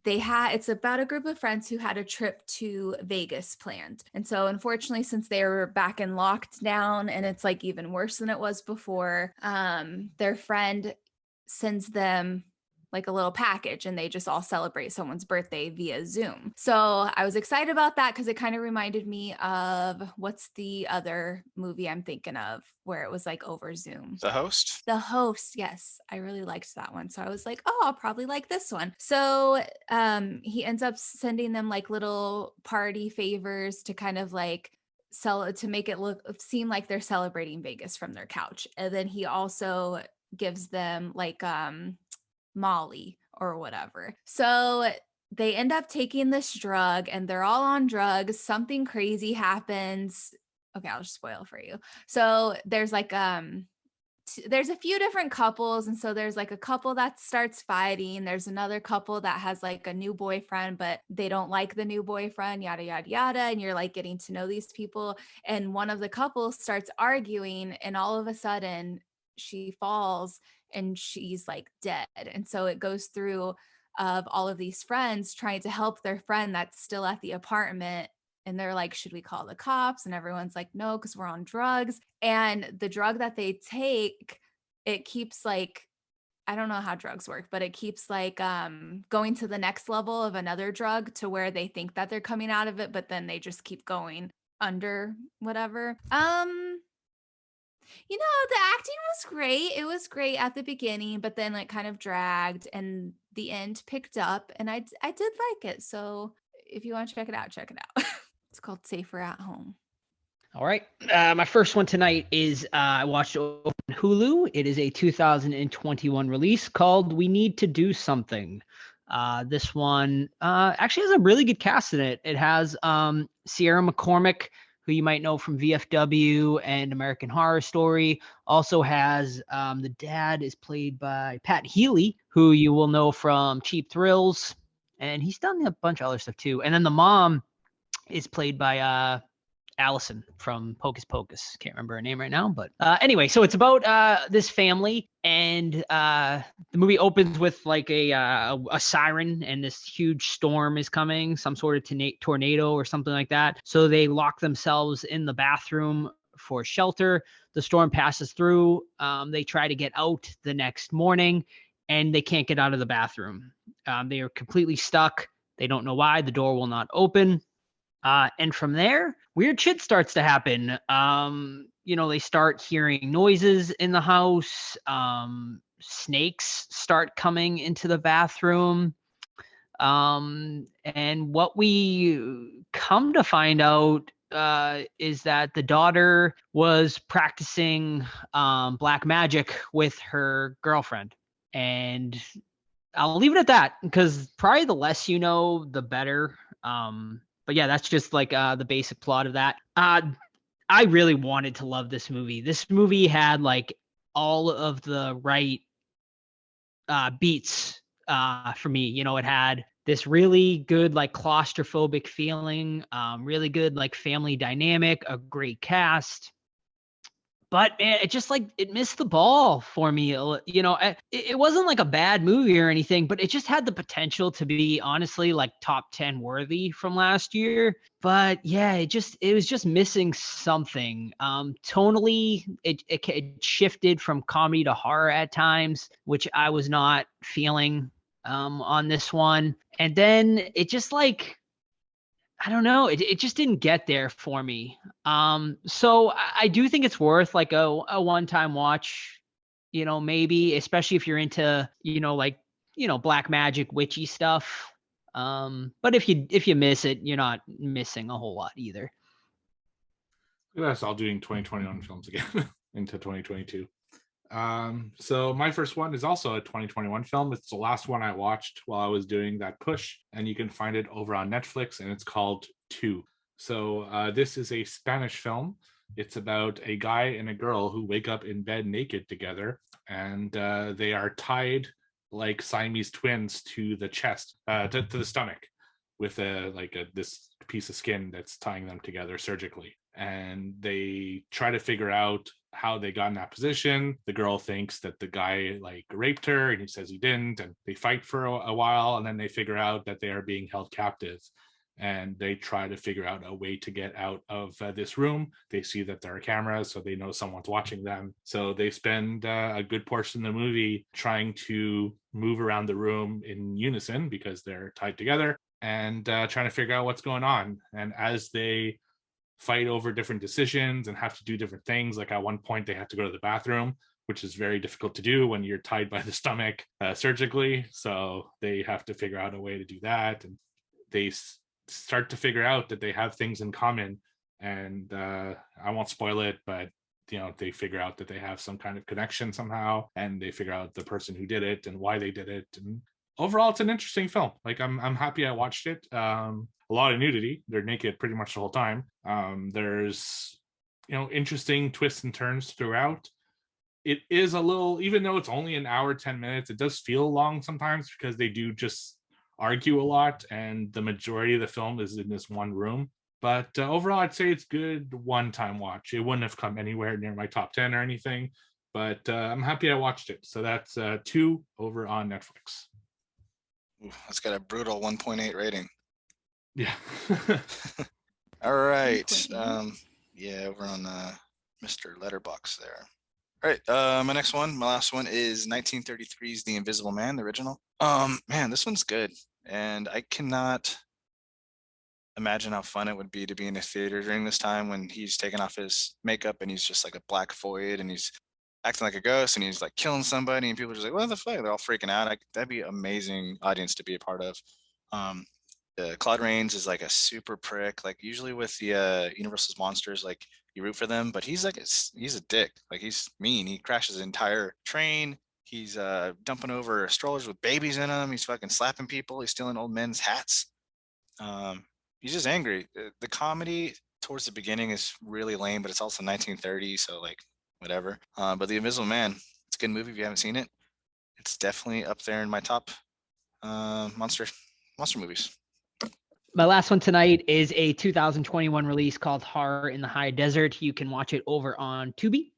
it's about a group of friends who had a trip to Vegas planned. And so unfortunately, since they were back in lockdown and it's like even worse than it was before, their friend sends them like a little package, and they just all celebrate someone's birthday via Zoom. So I was excited about that because it kind of reminded me of, what's the other movie I'm thinking of where it was like over Zoom? The Host? The Host, yes. I really liked that one. So I was like, oh, I'll probably like this one. So he ends up sending them like little party favors to kind of like to make it seem like they're celebrating Vegas from their couch. And then he also gives them like Molly or whatever. So they end up taking this drug, and they're all on drugs. Something crazy happens. Okay, I'll just spoil for you. So there's like there's a few different couples, and so there's like a couple that starts fighting. There's another couple that has like a new boyfriend, but they don't like the new boyfriend, yada yada yada, and you're like getting to know these people. And one of the couples starts arguing, and all of a sudden she falls and she's like dead. And so it goes through of all of these friends trying to help their friend that's still at the apartment. And they're like, should we call the cops? And everyone's like, no, because we're on drugs. And the drug that they take, it keeps like, I don't know how drugs work, but it keeps like going to the next level of another drug to where they think that they're coming out of it, but then they just keep going under whatever. You know, the acting was great. It was great at the beginning, but then like kind of dragged, and the end picked up, and I did like it. So if you want to check it out, check it out. It's called Safer at Home. All right. My first one tonight is I watched it on Hulu. It is a 2021 release called We Need to Do Something. This one actually has a really good cast in it. It has Sierra McCormick, who you might know from VFW and American Horror Story. Also has the dad is played by Pat Healy, who you will know from Cheap Thrills, and he's done a bunch of other stuff too. And then the mom is played by Allison from Hocus Pocus. Can't remember her name right now, but anyway, so it's about this family, and the movie opens with like a siren, and this huge storm is coming, some sort of tornado or something like that. So they lock themselves in the bathroom for shelter. The storm passes through. They try to get out the next morning, and they can't get out of the bathroom. They are completely stuck. They don't know why. The door will not open. And from there, weird shit starts to happen. They start hearing noises in the house. Snakes start coming into the bathroom. And what we come to find out is that the daughter was practicing black magic with her girlfriend. And I'll leave it at that, because probably the less you know, the better. But yeah, that's just like the basic plot of that. I really wanted to love this movie. This movie had like all of the right beats for me. You know, it had this really good like claustrophobic feeling, really good like family dynamic, a great cast. But man, it just like it missed the ball for me. You know, it wasn't like a bad movie or anything, but it just had the potential to be honestly like top 10 worthy from last year. But yeah, it was just missing something. Tonally, it shifted from comedy to horror at times, which I was not feeling on this one. And then it just like, I don't know. It just didn't get there for me. So I do think it's worth like a one-time watch, you know, maybe, especially if you're into, you know, like, you know, black magic, witchy stuff. But if you miss it, you're not missing a whole lot either. Look at us all doing 2021 films again into 2022. So my first one is also a 2021 film. It's the last one I watched while I was doing that push, and you can find it over on Netflix, and it's called Two. So this is a Spanish film. It's about a guy and a girl who wake up in bed naked together, and they are tied like Siamese twins to the chest, to the stomach, with this piece of skin that's tying them together surgically. And they try to figure out how they got in that position. The girl thinks that the guy like raped her, and he says he didn't, and they fight for a while, and then they figure out that they are being held captive, and they try to figure out a way to get out of this room. They see that there are cameras, so they know someone's watching them. So they spend a good portion of the movie trying to move around the room in unison because they're tied together, and trying to figure out what's going on. And as they fight over different decisions and have to do different things, like at one point they have to go to the bathroom, which is very difficult to do when you're tied by the stomach surgically. So they have to figure out a way to do that, and they start to figure out that they have things in common. And I won't spoil it, but you know, they figure out that they have some kind of connection somehow, and they figure out the person who did it and why they did it. And overall, it's an interesting film. Like I'm happy I watched it. A lot of nudity. They're naked pretty much the whole time. There's, you know, interesting twists and turns throughout. It is a little, even though it's only an hour, 10 minutes, it does feel long sometimes because they do just argue a lot, and the majority of the film is in this one room. But overall, I'd say it's good one-time watch. It wouldn't have come anywhere near my top 10 or anything, but I'm happy I watched it. So that's Two over on Netflix. Ooh, it's got a brutal 1.8 rating. Yeah. All right. Yeah, over on Mr. Letterbox there. All right. My last one is 1933's The Invisible Man, the original. Man, this one's good, and I cannot imagine how fun it would be to be in a theater during this time when he's taking off his makeup and he's just like a black void and he's acting like a ghost and he's like killing somebody and people are just like, what the fuck? They're all freaking out. That'd be an amazing audience to be a part of. Claude Rains is like a super prick. Like usually with the Universal's monsters, like you root for them, but he's a dick. Like he's mean. He crashes an entire train. He's dumping over strollers with babies in them. He's fucking slapping people. He's stealing old men's hats. He's just angry. The comedy towards the beginning is really lame, but it's also 1930, so like whatever. But The Invisible Man, it's a good movie if you haven't seen it. It's definitely up there in my top monster movies. My last one tonight is a 2021 release called Horror in the High Desert. You can watch it over on Tubi.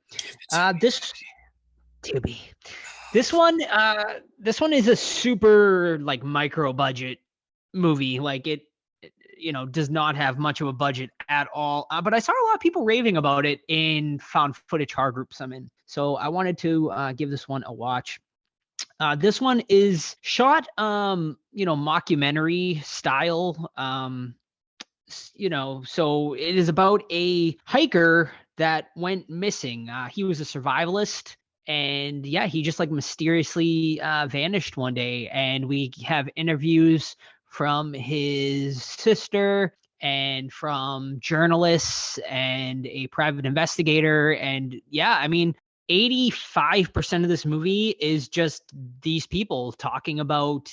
Tubi. This one is a super like micro budget movie. Like it you know, does not have much of a budget at all. But I saw a lot of people raving about it in found footage horror groups I'm in. So I wanted to give this one a watch. This one is shot, mockumentary style. So it is about a hiker that went missing. He was a survivalist, And yeah, he just like mysteriously vanished one day. And we have interviews from his sister and from journalists and a private investigator. And yeah, I mean, 85% of this movie is just these people talking about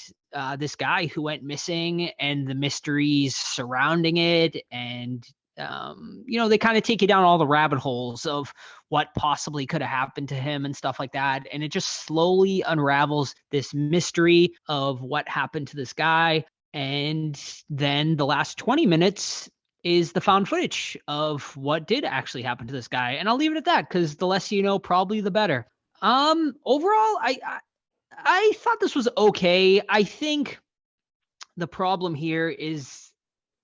this guy who went missing and the mysteries surrounding it. And, they kind of take you down all the rabbit holes of what possibly could have happened to him and stuff like that. And it just slowly unravels this mystery of what happened to this guy. And then the last 20 minutes is the found footage of what did actually happen to this guy. And I'll leave it at that because the less you know, probably the better. Overall, I thought this was okay. I think the problem here is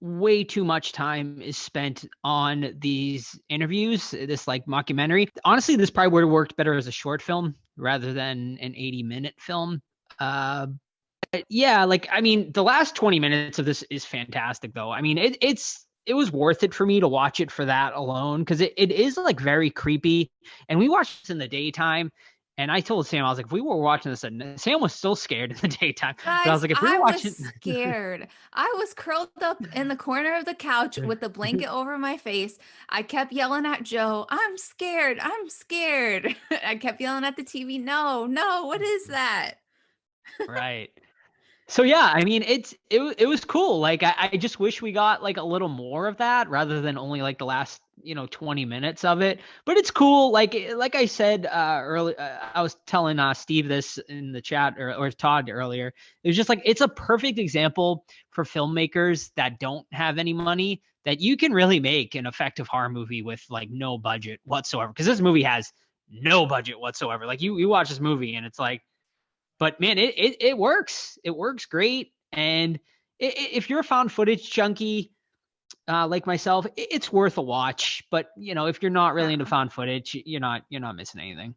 way too much time is spent on these interviews, this like mockumentary. Honestly, this probably would have worked better as a short film rather than an 80-minute film. Yeah, like, I mean, the last 20 minutes of this is fantastic though. I mean, it was worth it for me to watch it for that alone because it is like very creepy. And we watched this in the daytime. And I told Sam, I was like, if we were watching this, and Sam was still scared in the daytime. Guys, but I was like, if we were watching, was scared. I was curled up in the corner of the couch with the blanket over my face. I kept yelling at Joe, "I'm scared. I'm scared." I kept yelling at the TV, "No, no, what is that?" right. So yeah, I mean, it was cool. Like I just wish we got like a little more of that rather than only like the last 20 minutes of it. But it's cool. Like I said earlier, I was telling Steve this in the chat or Todd earlier. It was just like it's a perfect example for filmmakers that don't have any money that you can really make an effective horror movie with like no budget whatsoever. Because this movie has no budget whatsoever. Like you watch this movie and it's like. But man, it works. It works great. And if you're a found footage junkie like myself, it's worth a watch. But if you're not really into found footage, you're not missing anything.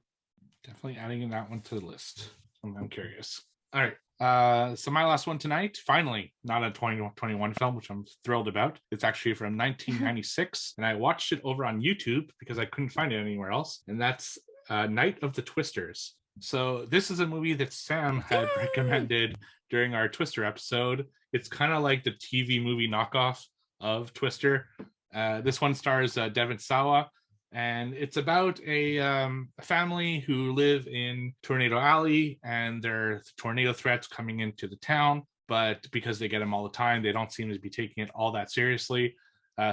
Definitely adding that one to the list. I'm curious. All right. So my last one tonight, finally, not a 2021 film, which I'm thrilled about. It's actually from 1996, and I watched it over on YouTube because I couldn't find it anywhere else. And that's Night of the Twisters. So this is a movie that Sam had recommended during our Twister episode. It's kind of like the TV movie knockoff of Twister. This one stars Devon Sawa, and it's about a family who live in Tornado Alley, and there are tornado threats coming into the town, but because they get them all the time, they don't seem to be taking it all that seriously.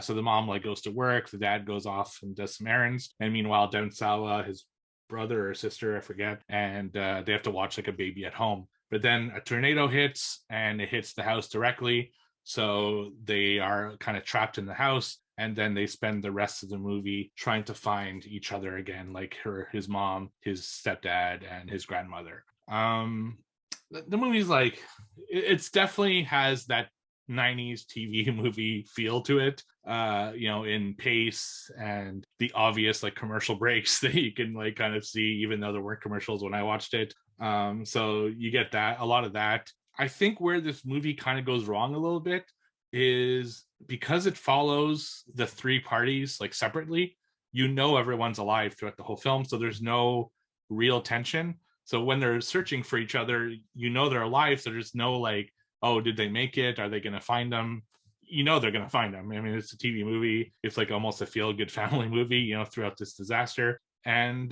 So the mom goes to work, the dad goes off and does some errands, and meanwhile Devon Sawa, his brother or sister, I forget, and they have to watch like a baby at home. But then a tornado hits and it hits the house directly, so they are kind of trapped in the house, and then they spend the rest of the movie trying to find each other again, like his mom, his stepdad, and his grandmother. The movie's like, it's definitely has that 90s TV movie feel to it, in pace and the obvious like commercial breaks that you can like kind of see, even though there weren't commercials when I watched it. So you get that, a lot of that. I think where this movie kind of goes wrong a little bit is because it follows the three parties like separately, everyone's alive throughout the whole film, so there's no real tension. So when they're searching for each other, they're alive, so there's no like, oh, did they make it? Are they going to find them? They're going to find them. I mean, it's a TV movie. It's like almost a feel-good family movie, throughout this disaster. And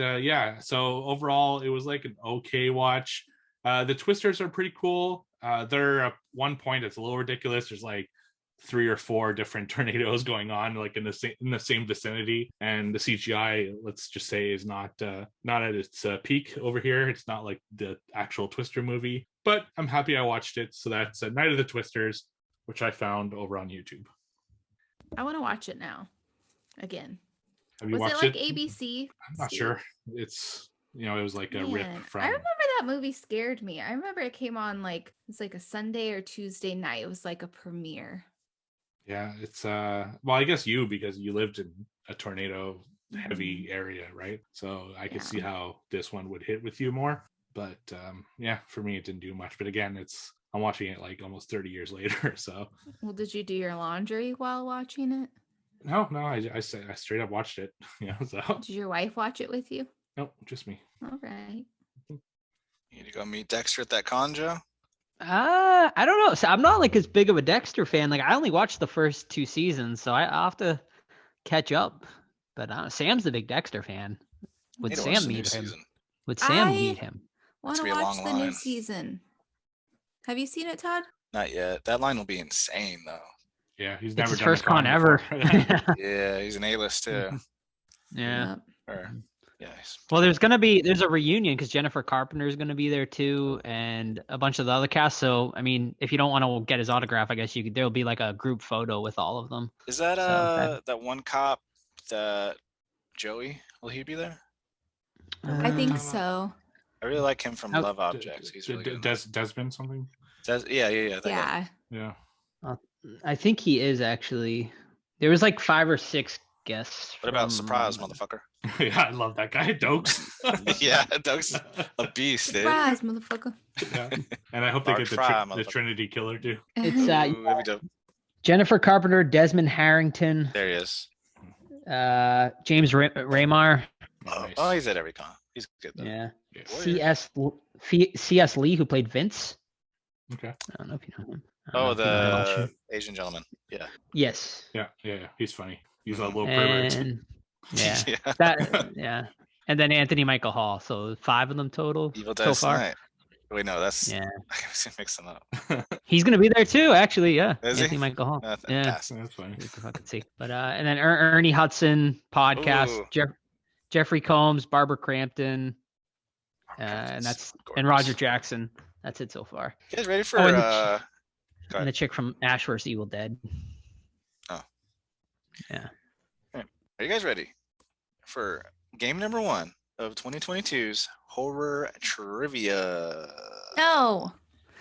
so overall, it was like an okay watch. The twisters are pretty cool. They're at one point, it's a little ridiculous. There's like 3 or 4 different tornadoes going on like in the same vicinity, and the CGI, let's just say, is not at its peak over here. It's not like the actual Twister movie, but I'm happy I watched it. So that's Night of the Twisters, which I found over on YouTube. I want to watch it now again. Have you watched it? Was it like ABC? I'm not sure. It's it was like a rip from. I remember that movie scared me. I remember it came on it's like a Sunday or Tuesday night. It was like a premiere. Yeah, it's well, I guess because you lived in a tornado heavy area, right? So I could see how this one would hit with you more. But for me it didn't do much. But again, I'm watching it like almost 30 years later. So well, did you do your laundry while watching it? No, I straight up watched it. So did your wife watch it with you? Nope, just me. All right. You need to go meet Dexter at that con, Joe? I don't know. So I'm not like as big of a Dexter fan. Like I only watched the first 2 seasons, so I'll have to catch up. But Sam's the big Dexter fan. Would Need to watch Sam the new meet him? season. Would Sam I- meet him? Want to be a watch long the new line. season? Have you seen it, Todd? Not yet. That line will be insane, though. Yeah, he's It's never his done a first con ever. before. Yeah, he's an A-list too. Yeah. Yep. Or, yeah. Well, there's a reunion because Jennifer Carpenter is gonna be there too, and a bunch of the other cast. So I mean, if you don't want to get his autograph, I guess there'll be like a group photo with all of them. Is that So that one cop, that Joey? Will he be there? I think Uh, so. I really like him from Oh, Love Objects. He's really good. Desmond something. Yeah. That guy. Yeah. Yeah. I think he is actually. There was like 5 or 6 guests. What about from- Surprise, motherfucker? Yeah, I love that guy, Dokes. Yeah, Doug's a beast, dude. Surprise, motherfucker. Yeah. And I hope they Large get the, fry, the motherfucker. Trinity Killer too. It's Ooh, that'd be dope. Jennifer Carpenter, Desmond Harrington, There he is. James Raymar, Nice. Oh, he's at every con. He's good though. yeah, Warriors. C.S. Lee, who played Vince. Okay. I don't know if you know him. I don't Oh, know if you know him. the Asian gentleman. Yeah. Yes. Yeah. He's funny. He's a little pervert. And yeah, Yeah. yeah, and then Anthony Michael Hall. So 5 of them total Evil so Dead far. Tonight. Wait, no, that's. Yeah, I gotta mix them up. he's gonna be there too. Actually, yeah, Is he? Anthony Michael Hall. That's Yeah. fantastic. That's funny. You can fucking see. But and then Ernie Hudson podcast, Ooh. Jeffrey Combs, Barbara Crampton, and that's and Roger Jackson. That's it so far. You guys ready for? Oh, and the Go And ahead. the chick from Ash vs. Evil Dead. Oh. Yeah. Are you guys ready for game number 1 of 2022's horror trivia? No.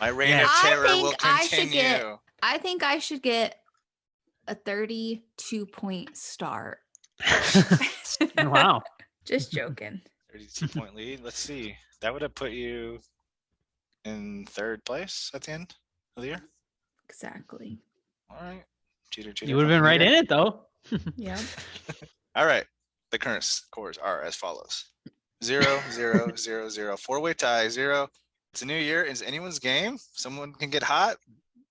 My reign Yeah. of I terror think will I should continue. get- I think I should get a 32-point start. Wow. Just joking. 32-point lead. Let's see. That would have put you in 3rd place at the end of the year. Exactly. All right. Cheater. You would have been right in it though. Yep. All right. The current scores are as follows: 0, 0, 0, 0. 4-way tie. 0. It's a new year. It's anyone's game. Someone can get hot.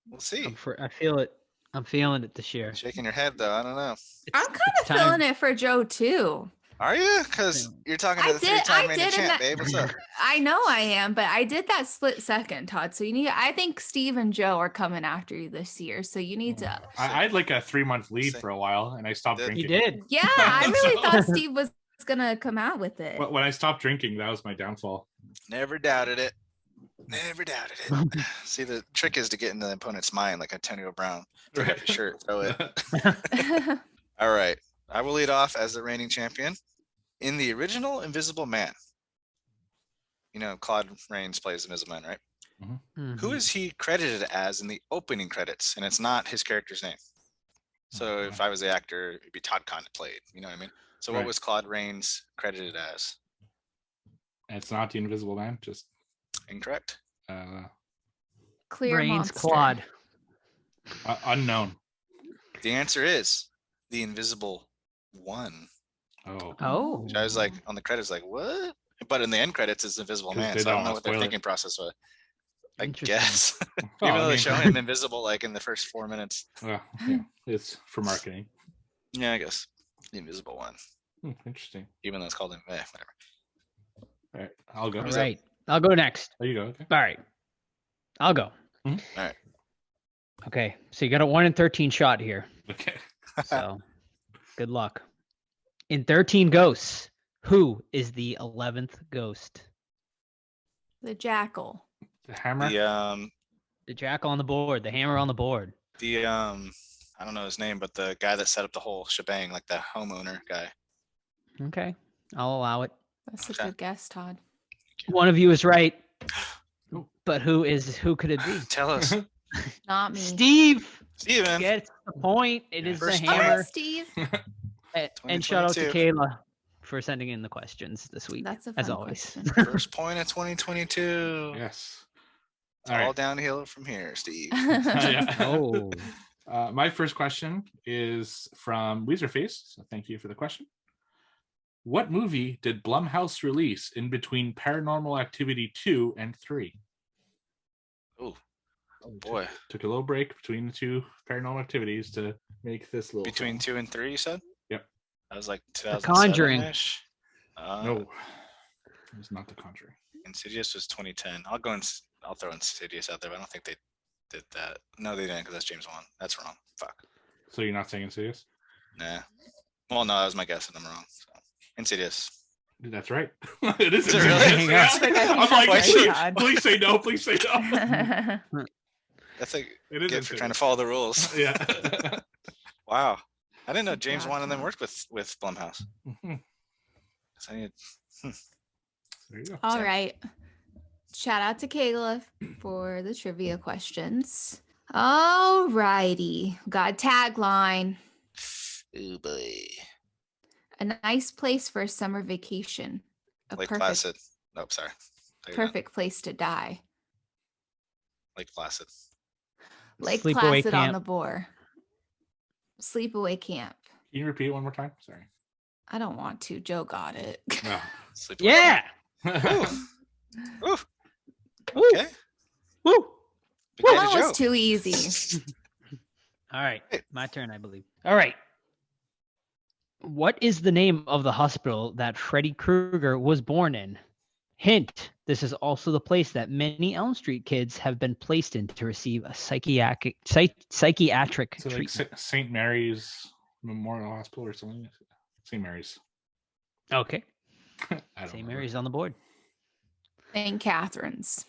We'll see. I feel it. I'm feeling it this year. Shaking your head though. I don't know. I'm kind of time. feeling it for Joe too. Are you? Because you're talking to I the did- 3-time I reigning did in champ, that- babe. What's up? I know I am, but I did that split second, Todd. So I think Steve and Joe are coming after you this year. So you need to. I had like a 3-month lead Same. for a while, and I stopped You drinking. You did. Yeah, I really So- thought Steve was gonna come out with it. But when I stopped drinking, that was my downfall. Never doubted it. Never doubted it. See, the trick is to get into the opponent's mind like Antonio Brown. Take off your shirt, throw it. All right. I will lead off as the reigning champion. In the original Invisible Man, you know, Claude Rains plays Invisible Man, right? Mm-hmm. Who is he credited as in the opening credits? And it's not his character's name. So if I was the actor, it'd be Todd Kahn that played. You know what I mean? So what Right. was Claude Rains credited as? And it's not the Invisible Man, just Incorrect. Clear Brains monster. Claude. unknown. The answer is the Invisible One. Oh. Oh. Which I was like on the credits, like what? But in the end credits, it's Invisible 'Cause Man. they So I don't don't know wanna what their spoil it. thinking process was. I Interesting. guess. Oh, Even I though they mean- show him invisible like in the first 4 minutes. Well, yeah, it's for marketing. Yeah, I guess the Invisible One. Interesting. Even though it's called whatever. All right, I'll go. All Who's up? right. I'll go next. There you go. Okay. All right. I'll go. Mhm. All right. Okay. So you got a 1 in 13 shot here. Okay. So good luck. In 13 ghosts, who is the 11th ghost? The jackal. The hammer. The jackal on the board, the hammer on the board. I don't know his name, but the guy that set up the whole shebang, like the homeowner guy. Okay. I'll allow it. That's a Okay. good guess, Todd. One of you is right. But who could it be? Tell us. Not me. Steve Steven. gets the point. It is the First All right, hammer. Steve. And shout out to 2022. Kayla for sending in the questions this week. That's a as fun always. question. First point of 2022. Yes. It's All all right. downhill from here, Steve. Yeah. Oh. My first question is from Weezerface. So thank you for the question. What movie did Blumhouse release in between Paranormal Activity 2 and 3? Oh boy. Took a little break between the two Paranormal Activities to make this little Between film. 2 and 3, you said? Yep. That was like The Conjuring. 2007-ish. No, it was not The Conjuring. Insidious was 2010. I'll throw Insidious out there, but I don't think they did that. No, they didn't, because that's James Wan. That's wrong. Fuck. So you're not saying Insidious? Nah. Well, no, that was my guess, and I'm wrong. So. Insidious. That's right. It is. Is it really? I'm like, God. please say no. Please say no. That's like It is good for trying to follow the rules. Yeah. Wow. I didn't know James Wan and them worked with Blumhouse. Mhm. So I need, There you go. All right. Shout out to Kayla for the trivia questions. All righty. Got a tagline. ooh boy. A nice place for a summer vacation. A Lake perfect, Placid. Nope, sorry. There you go. perfect place to die. Lake Placid. Lake Sleepaway Placid on camp. the board. Sleepaway camp. Can you repeat it one more time? Sorry. I don't want to. Joe got it. No. Sleepaway Yeah. Camp. Ooh. Woo. Okay. Woo. Potato That was Joe. too easy. All right. My turn, I believe. All right. What is the name of the hospital that Freddy Krueger was born in? Hint, this is also the place that many Elm Street kids have been placed in to receive a psychiatric So like treatment. St. Mary's Memorial Hospital or something. St. Mary's. Okay. I don't St. know. Mary's on the board. St. Catherine's.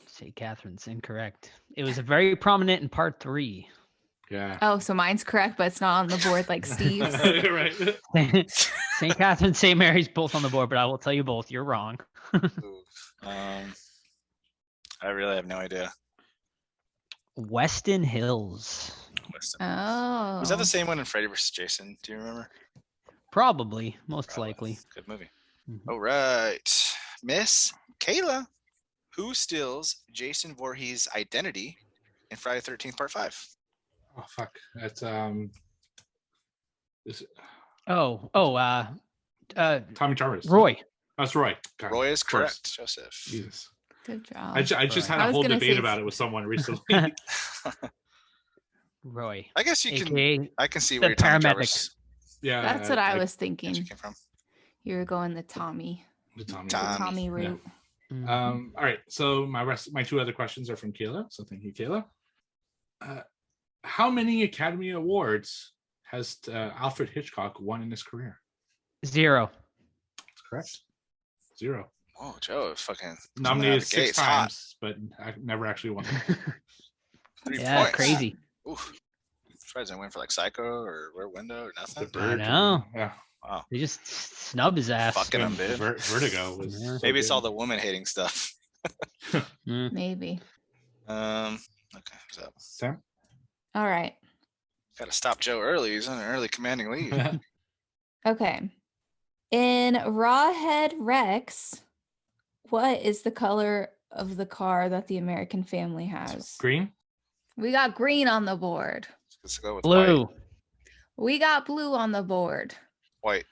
St. Catherine's incorrect. It was very prominent in part 3. Yeah. Oh, so mine's correct, but it's not on the board like Steve's. Right. St. Catherine, St. Mary's, both on the board, but I will tell you both, you're wrong. Ooh. I really have no idea. Weston Hills. Weston. Oh. Was that the same one in Freddy vs. Jason? Do you remember? Probably, most Probably. likely. Good movie. Mhm. All right. Miss Kayla, who steals Jason Voorhees' identity in Friday the 13th Part 5? Oh fuck. That's is it Tommy Jarvis. Roy. That's Roy. God, Roy is of course. correct, Joseph. Jesus. Good job. I just had I a was whole gonna debate say about it with someone recently. Roy. I guess you can. AKA I can see the where your Tommy paramedic. Jarvis Yeah. That's what I was identity thinking. came from. You were going the Tommy. The Tommy. Tommy. Tommy Yeah. route. Mhm. All right. So my two other questions are from Kayla. So thank you, Kayla. How many Academy Awards has Alfred Hitchcock won in his career? 0. That's correct. 0. Oh, Joe, fucking Nominated out of the 6 gates hot. times, but I never actually won. 3 Yeah, points. crazy. Oof. Surprised I went for like Psycho or Rear Window or The nothing. Bird. know. Yeah. Wow. They just snub his ass. Fucking him, dude. Vertigo was. Yeah. so Maybe it's good. all the woman hating stuff. Mm. Maybe. Okay, what's up? Sam. All right. Got to stop Joe early. He's on an early commanding lead. Okay. In Rawhead Rex, what is the color of the car that the American family has? Green. We got green on the board. Let's go with Blue. We got blue on the board. White.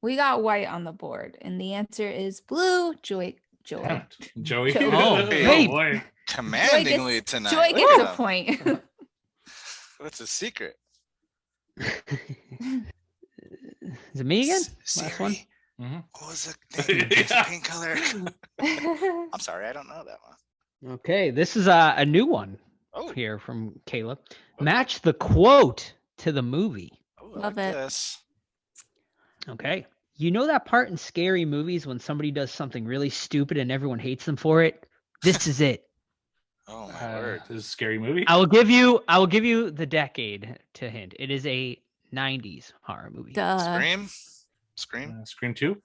We got white on the board. And the answer is blue. Joy. Damn it. Joey. Joey. Hey. boy. Commanding Joy lead gets, tonight. Joy Look gets at a him. point. What's the secret? Is it me again? Siri, Last one. Mhm. what was the name? Yeah. Pink color. I'm sorry, I don't know that one. Okay, this is a new one Oh, here from Caleb. Match the quote to the movie. oh I Love like it. this. Okay. You know that part in scary movies when somebody does something really stupid and everyone hates them for it? This is it. Oh my word. This is a scary movie. I will give you the decade to hint. It is a 90s horror movie. Duh. Scream. Scream. Scream 2.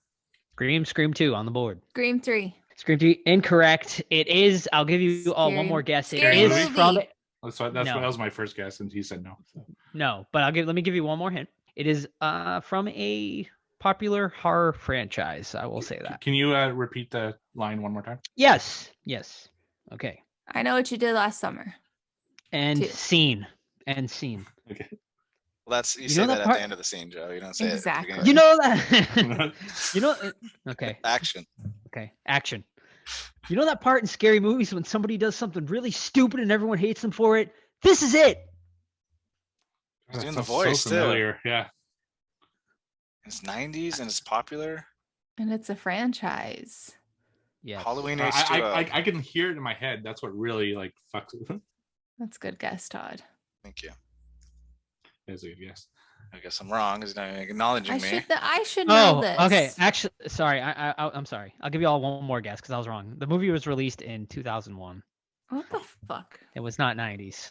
Scream 2 on the board. Scream 3. Scream 2 incorrect. It is, I'll give you all one more guess. It Scary is movie? from movie. That's No. that was my first guess, and he said no. So. No, but let me give you one more hint. It is from a popular horror franchise. I will say that. Can you repeat the line one more time? Yes. Okay. I know what you did last summer. And Two. scene. Okay. Well, you You say know that that at part- the end of the scene, Joe. You don't say Exactly. it at the You beginning. know that. You know. Okay. Action. Okay. Action. You know that part in scary movies when somebody does something really stupid and everyone hates them for it? This is it. He's That doing the sounds voice, so too. familiar. Yeah. It's 90s and it's popular. And it's a franchise. Yes. Halloween H2O. I can hear it in my head. That's what really like fucks it. That's a good guess, Todd. Thank you. That's a good guess. I guess I'm wrong. He's not acknowledging me. I should know this. Okay. Actually, sorry. I'm sorry. I'll give you all one more guess because I was wrong. The movie was released in 2001. What the fuck? It was not 90s.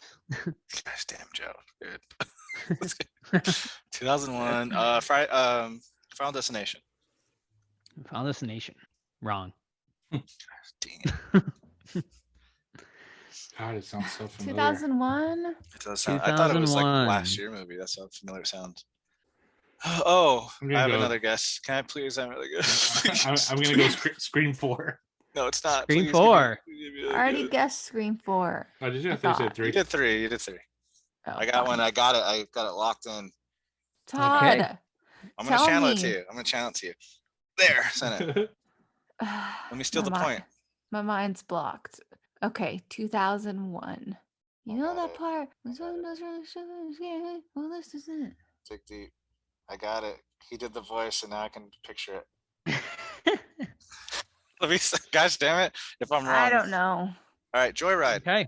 Gosh damn, Joe. Good. 2001. Final Destination. Final Destination. Wrong. Damn. God, it sounds so familiar. 2001. It does sound. I thought it was like a 2001. last year movie. That's how familiar it sounds. Oh, I'm I gonna have go- another guess. Can I please? I'm really good. I'm gonna go Scream 4. No, it's not. Scream Please 4. give me I another already guess. guessed Scream 4. Oh, did you? I I thought you thought. said 3. You did 3. You did 3. Oh, I got fine. one. I got it. I got it locked in. Todd. Okay. I'm gonna Tell channel it me. to you. I'm gonna channel it to you. There, send it. Let me steal the point. My mind's blocked. Okay, 2001. You know got that it. part? Well, this is it. Dig deep. I got it. He did the voice, and now I can picture it. Let me. Gosh damn it! If I'm wrong. I don't know. All right, Joyride. Okay.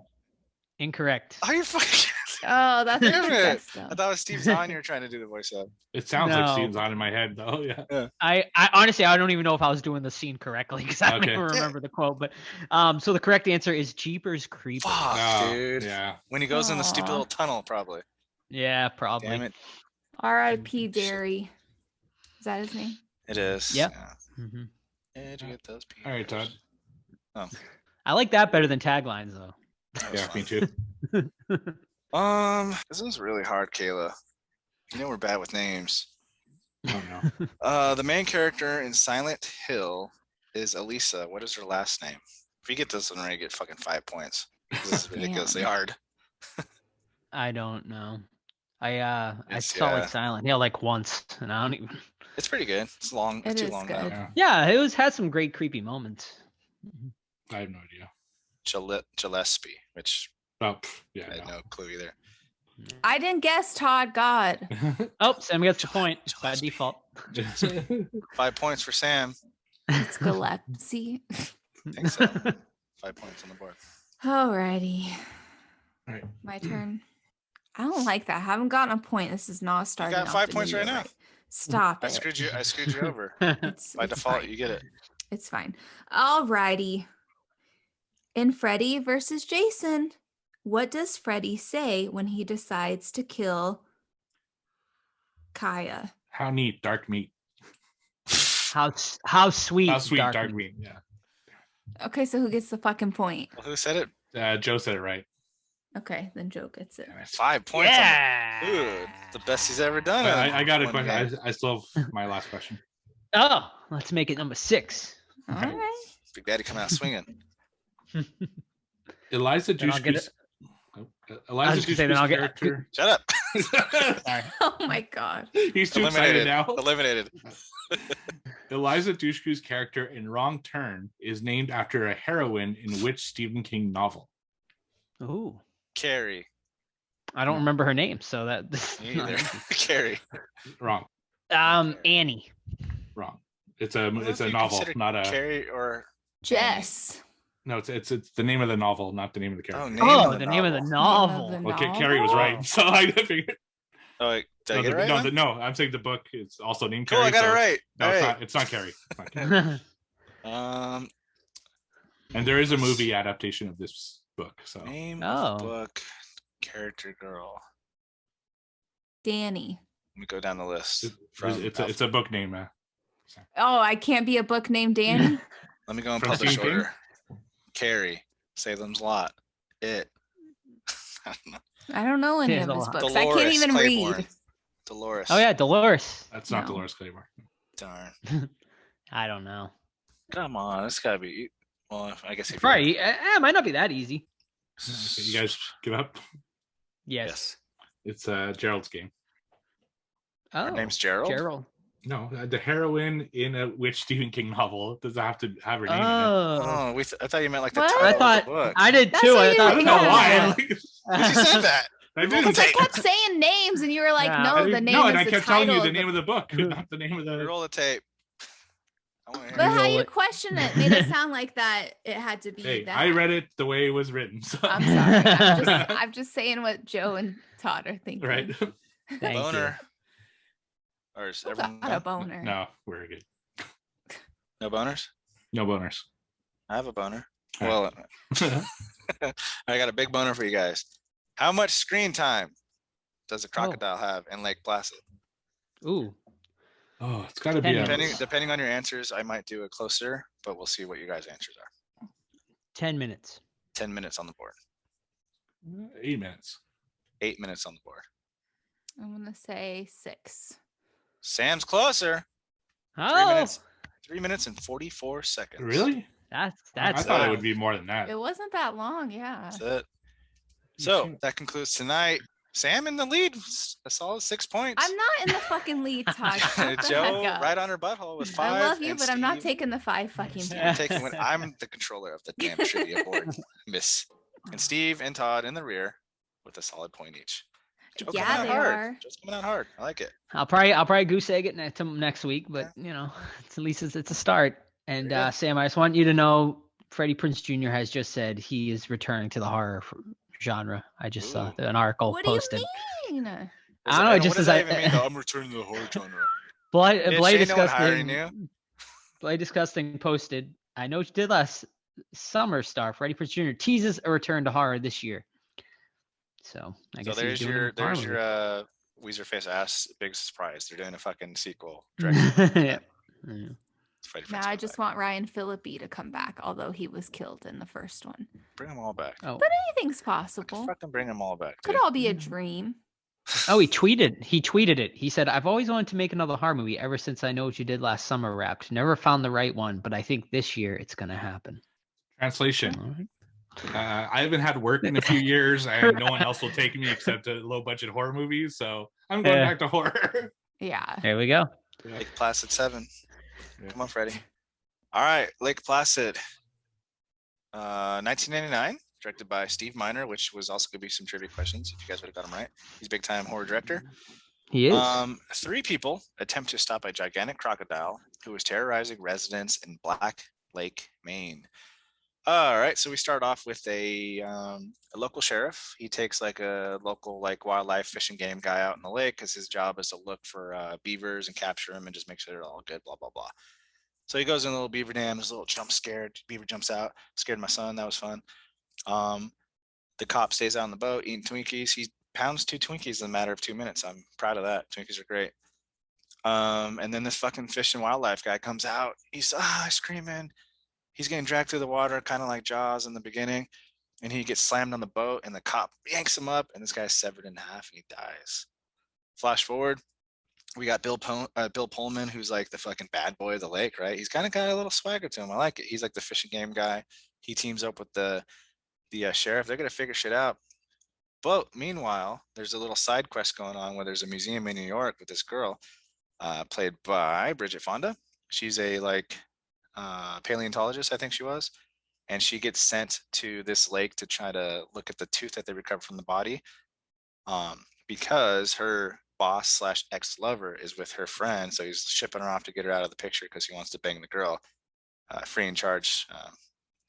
Incorrect. Are you fucking? Oh, that's a Damn good it! guess, though. I thought it was Steve Zahn you were trying to do the voice of. It sounds like No. scenes on in my head though. Yeah. I honestly I don't even know if I was doing the scene correctly because I don't Okay. even remember the quote. But so the correct answer is Jeepers Creepers. Fuck, Oh, dude. Yeah. When he goes in the stupid Aw. little tunnel, probably. Yeah, probably. Damn it. R.I.P. Derry. Is that his name? It is. Yep. Yeah. hmm Where'd you get those pieces? All right, Todd. Oh, I like that better than taglines though. that was Yeah, fun. me too. This one's really hard, Kayla. You know we're bad with names. Oh no. The main character in Silent Hill is Elisa. What is her last name? If you get this one right, you get fucking 5 points. This is ridiculously Damn. hard. I don't know. I It's- saw yeah. like Silent Hill like once, and I don't even. It's pretty good. It's long. It's It too is long good. now. Yeah. Yeah, it had some great creepy moments. I have no idea. Gillespie, which Oh, yeah. I had no clue either. I didn't guess Todd God. Oh, Sam gets the point by default. 5 points for Sam. It's Gillespie. I think so. 5 points on the board. Alrighty. All right. My turn. I don't like that. I haven't gotten a point. This is not starting. got off 5 the points new right year now. Stop I it. screwed you. I screwed you over. It's, By it's default, fine. you get it. It's fine. Alrighty. In Freddy versus Jason, what does Freddy say when he decides to kill Kaya? How neat, dark meat. how sweet, How sweet, dark dark meat. meat. Yeah. Okay, so who gets the fucking point? Well, who said it? Joe said it right. Okay, then Joe gets it. 5 points. Yeah. Dude, the best he's ever done. But in I got a one question. game. I still have my last question. Oh, let's make it number 6. All right. Big Daddy coming out swinging. Eliza Then I'll get Dushku's I was Eliza gonna say, then I'll Dushku's get- character. Shut up. Sorry. Oh my god. He's too excited Eliminated. now. Eliminated. Eliza Dushku's character in Wrong Turn is named after a heroine in which Stephen King novel? Ooh, Carrie. I don't remember her name, so that. Me either. Carrie. Wrong. Annie. Wrong. It's a I don't know it's if a you novel, consider not a Carrie or Jess. no. It's the name of the novel, not the name of the character. name Oh, of the name of the novel. novel. Name of Well, Carrie was right, so I figured. Oh, wait, did I No, get it right? no, then? no, I'm saying the book is also named Cool, Carrie. I got so it right. No, All it's right. not. It's not Carrie. It's not Carrie. And there is a movie adaptation of this book. So Name Oh. of the book, character girl. Danny. Let me go down the list. it's a book name. Oh, I can't be a book named Danny? Let me go in From publish Stephen King? order. Carrie, Salem's Lot, It. I don't know. I don't know any There's of a his lot. books. I can't Dolores even Claiborne. read. Dolores. Oh yeah, Dolores. That's not No. Dolores Claiborne. Darn. I don't know. Come on, it's gotta be. Well, I guess if Right. It might not be that easy. Okay, you guys give up. Yes. It's Gerald's Game. Oh, Her name's Gerald. Gerald. No, the heroine in a which Stephen King novel does have to have her name in it. Oh, I thought you meant like the What? title I of the book. thought I did That's too. what I you- thought I don't know Yeah. why. But you said that. I didn't. Because I kept saying names and you were like, Yeah. no, the name No, is and I the kept title telling you of the name of the book, not the name of the. Roll the tape. I want to But hear how roll you it. question it made it sound like that it had to be Hey, that. I read it the way it was written. So. I'm sorry. I'm just saying what Joe and Todd are thinking. Right. Thank boner. Or is Who everyone got a done? boner? No, we're good. No boners? No boners. I have a boner. All right. Well, I got a big boner for you guys. How much screen time does a crocodile have in Lake Placid? you. Ooh. Oh, it's got to be 10 a, minutes. Depending on your answers, I might do it closer, but we'll see what you guys' answers are. 10 minutes. 10 minutes on the board. 8 minutes. 8 minutes on the board. I'm going to say 6. Sam's closer. Oh, 3 minutes and 44 seconds. Really? that's I that's thought it wild. would be more than that. It wasn't that long, yeah. That's it. So that concludes tonight. Sam in the lead, a solid 6 points. I'm not in the fucking lead, Todd. Shut the Joe heck up. right on her butthole with 5. I love you, and but I'm not Steve- taking the 5 fucking Steve points. taking when I'm the controller of the damn trivia board, Miss. And Steve and Todd in the rear with a solid point each. Joe coming Yeah, out they hard. are. Joe's coming out hard. I like it. I'll probably goose egg it next week, but you know, at least it's a start. And Very good. Sam, I just want you to know, Freddie Prinze Jr. has just said he is returning to the horror genre. I just saw Ooh. an article What posted. do you mean? I don't know. What Just does as that even mean? Though? I'm returning to the horror genre. Blade Bitch, ain't no one hiring Disgusting. you. Blade Disgusting posted. I know she did last summer. Star Freddie Prinze Jr. teases a return to horror this year. So I So guess he's doing a there's horror your Weezer face ass big surprise. They're doing a fucking sequel. movie. Directed Yeah. Freddie Now Prinze I comes just back. want Ryan Phillippe to come back, although he was killed in the first one. Bring them all back. Oh. But anything's possible. Fucking bring them all back. Could Dude. all be a dream. Oh, he tweeted it. He said, "I've always wanted to make another horror movie ever since I Know What You Did Last Summer wrapped. Never found the right one, but I think this year it's gonna happen." Translation. All right. I haven't had work in a few years, and no one else will take me except low budget horror movies. So I'm going Yeah. back to horror. Yeah. There we go. Lake Placid 7. Yeah. Come on, Freddie. All right, Lake Placid. 1999, directed by Steve Miner, which was also going to be some trivia questions if you guys would have got him right. He's a big time horror director. He is. 3 people attempt to stop a gigantic crocodile who is terrorizing residents in Black Lake, Maine. All right, so we start off with a local sheriff. He takes like a local like wildlife fishing game guy out in the lake because his job is to look for beavers and capture them and just make sure they're all good. Blah blah blah. So he goes in the little beaver dam. There's a little jump scare. Beaver jumps out. Scared my son. That was fun. The cop stays out on the boat eating Twinkies. He pounds 2 Twinkies in a matter of 2 minutes. I'm proud of that. Twinkies are great. And then this fucking fish and wildlife guy comes out. He's screaming. He's getting dragged through the water, kind of like Jaws in the beginning. And he gets slammed on the boat, and the cop yanks him up, and this guy's severed in half, and he dies. Flash forward, we got Bill Pullman, who's like the fucking bad boy of the lake, right? He's kind of got a little swagger to him. I like it. He's like the fishing game guy. He teams up with the sheriff. They're gonna figure shit out. But meanwhile, there's a little side quest going on where there's a museum in New York with this girl, played by Bridget Fonda. She's a paleontologist, I think she was, and she gets sent to this lake to try to look at the tooth that they recovered from the body, because her boss / ex-lover is with her friend, so he's shipping her off to get her out of the picture because he wants to bang the girl, free in charge,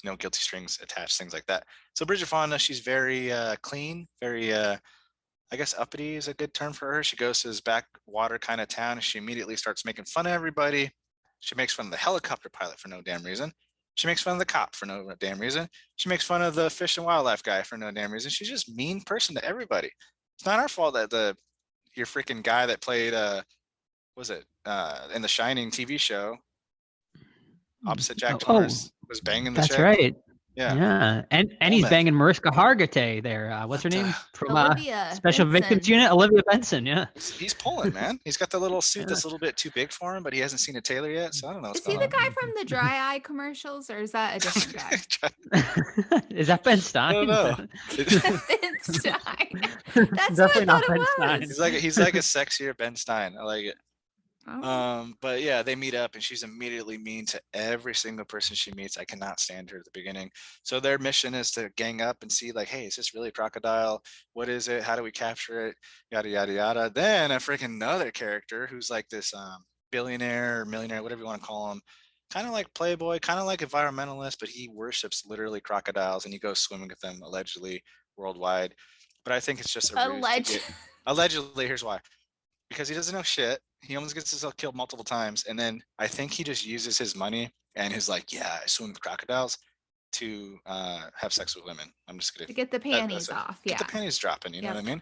no guilty strings attached, things like that. So Bridget Fonda, she's very clean, very I guess uppity is a good term for her. She goes to this backwater kind of town, and she immediately starts making fun of everybody. She makes fun of the helicopter pilot for no damn reason. She makes fun of the cop for no damn reason. She makes fun of the fish and wildlife guy for no damn reason. She's just a mean person to everybody. It's not our fault that your freaking guy that played in the Shining TV show opposite Jack Torrance was banging the That's chick. right. Yeah, and he's banging Mariska Hargitay there. What's her name from Olivia Special Benson. Victims Unit? Olivia Benson. Yeah, he's pulling, man. He's got the little suit that's a little bit too big for him, but he hasn't seen a tailor yet, so I don't know what's Is he going the guy from the Dry Eye commercials, or is that a different guy? Is that Ben Stein? I don't know. Ben Stein. That's Definitely what I not thought Ben it Stein. was. he's like a sexier Ben Stein. I like it. Oh. But yeah, they meet up and she's immediately mean to every single person she meets. I cannot stand her at the beginning. So their mission is to gang up and see like, hey, is this really a crocodile? What is it? How do we capture it? Yada, yada, yada. Then a freaking another character who's like this billionaire or millionaire, whatever you want to call him, kind of like playboy, kind of like environmentalist, but he worships literally crocodiles and he goes swimming with them allegedly worldwide. But I think it's just a ruse. Allegedly, here's why. Because he doesn't know shit. He almost gets himself killed multiple times. And then I think he just uses his money and his like, yeah, I swim with crocodiles to have sex with women. I'm just going to get the panties off. Get the panties dropping. You know what I mean?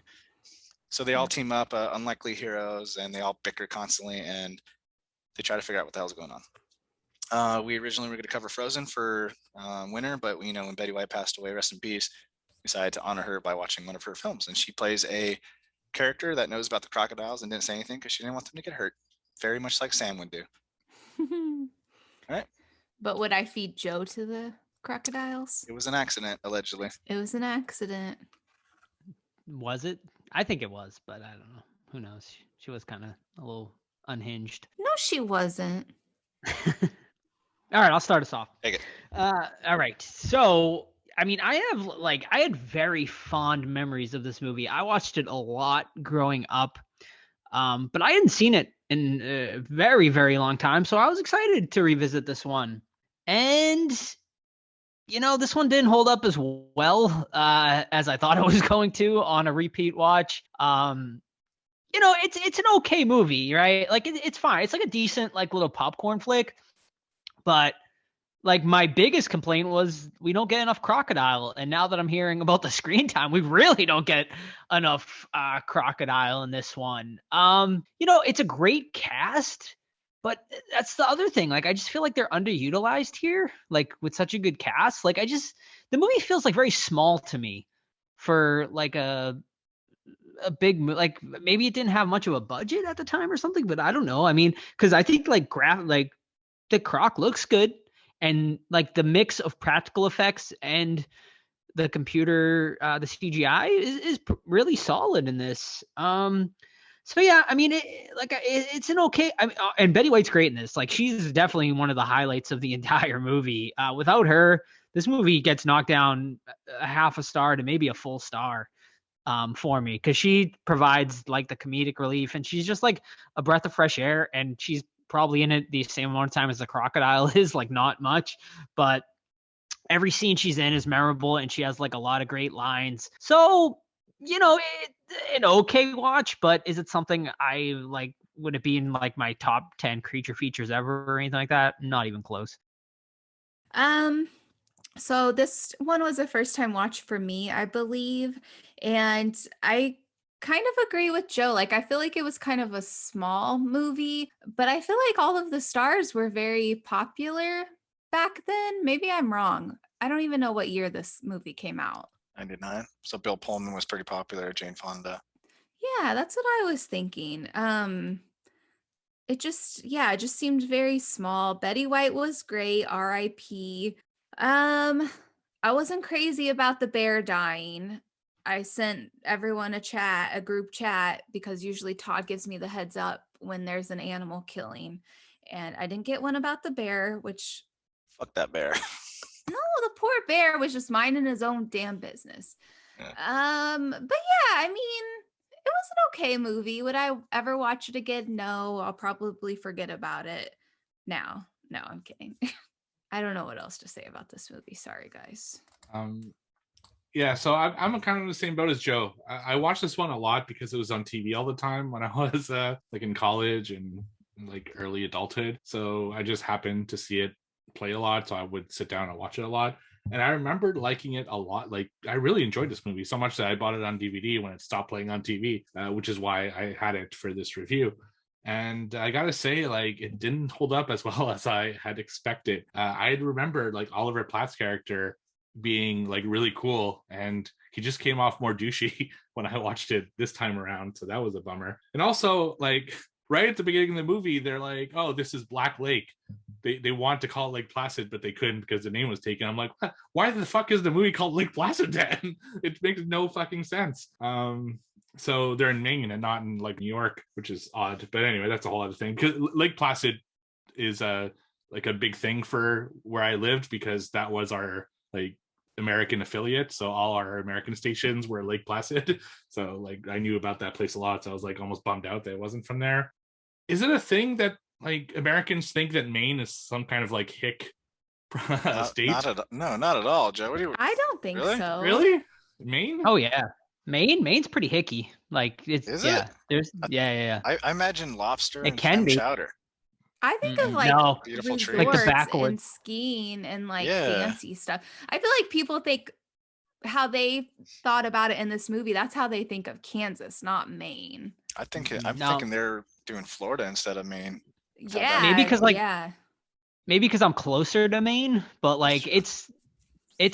So they all team up, unlikely heroes, and they all bicker constantly and they try to figure out what the hell's going on. We originally were going to cover Frozen for winter, but when Betty White passed away, rest in peace, we decided to honor her by watching one of her films. And she plays a character that knows about the crocodiles and didn't say anything because she didn't want them to get hurt, very much like Sam would do. All right, but would I feed Joe to the crocodiles? It was an accident, allegedly. It was an accident. Was it? I think it was, but I don't know. Who knows? She was kind of a little unhinged. No, she wasn't. All right, I'll start us off. Take it. All right, so I mean, I had very fond memories of this movie. I watched it a lot growing up, but I hadn't seen it in a very, very long time. So I was excited to revisit this one. And, this one didn't hold up as well as I thought it was going to on a repeat watch. It's an okay movie, right? Like, it's fine. It's like a decent, like, little popcorn flick. But like my biggest complaint was we don't get enough crocodile. And now that I'm hearing about the screen time, we really don't get enough crocodile in this one. It's a great cast, but that's the other thing. Like, I just feel like they're underutilized here, like with such a good cast. Like the movie feels like very small to me for like a big, like maybe it didn't have much of a budget at the time or something, but I don't know. I mean, cause I think like the croc looks good. And like the mix of practical effects and the computer, the CGI is really solid in this. So yeah, I mean, it's an okay. I mean, and Betty White's great in this. Like, she's definitely one of the highlights of the entire movie. Without her, this movie gets knocked down a half a star to maybe a full star for me, because she provides like the comedic relief, and she's just like a breath of fresh air, and she's probably in it the same amount of time as the crocodile is, like not much, but every scene she's in is memorable and she has like a lot of great lines. So, an okay watch, but is it something I like? Would it be in like my top 10 creature features ever or anything like that? Not even close. So this one was a first time watch for me, I believe. And I kind of agree with Joe. Like, I feel like it was kind of a small movie, but I feel like all of the stars were very popular back then. Maybe I'm wrong. I don't even know what year this movie came out. 99. So Bill Pullman was pretty popular. Jane Fonda. Yeah, that's what I was thinking. It just seemed very small. Betty White was great. R.I.P. I wasn't crazy about the bear dying. I sent everyone a group chat, because usually Todd gives me the heads up when there's an animal killing. And I didn't get one about the bear, which... Fuck that bear. No, the poor bear was just minding his own damn business. Yeah. But yeah, I mean, it was an okay movie. Would I ever watch it again? No, I'll probably forget about it now. No, I'm kidding. I don't know what else to say about this movie. Sorry, guys. Yeah, so I'm kind of in the same boat as Joe. I watched this one a lot because it was on TV all the time when I was like in college and like early adulthood. So I just happened to see it play a lot, so I would sit down and watch it a lot. And I remember liking it a lot. Like, I really enjoyed this movie so much that I bought it on DVD when it stopped playing on TV, which is why I had it for this review. And I gotta say, like, it didn't hold up as well as I had expected. I remember like Oliver Platt's character being like really cool, and he just came off more douchey when I watched it this time around, so that was a bummer. And also, like, right at the beginning of the movie, they're like, oh, this is Black Lake. They want to call it Lake Placid, but they couldn't because the name was taken. I'm like, what? Why the fuck is the movie called Lake Placid then? It makes no fucking sense. So they're in Maine and not in like New York, which is odd. But anyway, that's a whole other thing. Because Lake Placid is like a big thing for where I lived, because that was our like American affiliate. So all our American stations were Lake Placid. So like I knew about that place a lot. So I was like almost bummed out that it wasn't from there. Is it a thing that like Americans think that Maine is some kind of like hick state? Not at all, Joe. What do you? I don't think Really? so. Really? Maine? Oh yeah, Maine's pretty hicky. Like it's Is yeah. it? There's yeah. I imagine lobster It and can clam be. chowder. I think of like No. Beautiful trees. resorts Like the backwoods. and skiing and like Yeah. fancy stuff. I feel like people think how they thought about it in this movie. That's how they think of Kansas, not Maine. I think I'm No. thinking they're doing Florida instead of Maine. Yeah, Maybe 'cause, like, yeah. Maybe because I'm closer to Maine, but like it's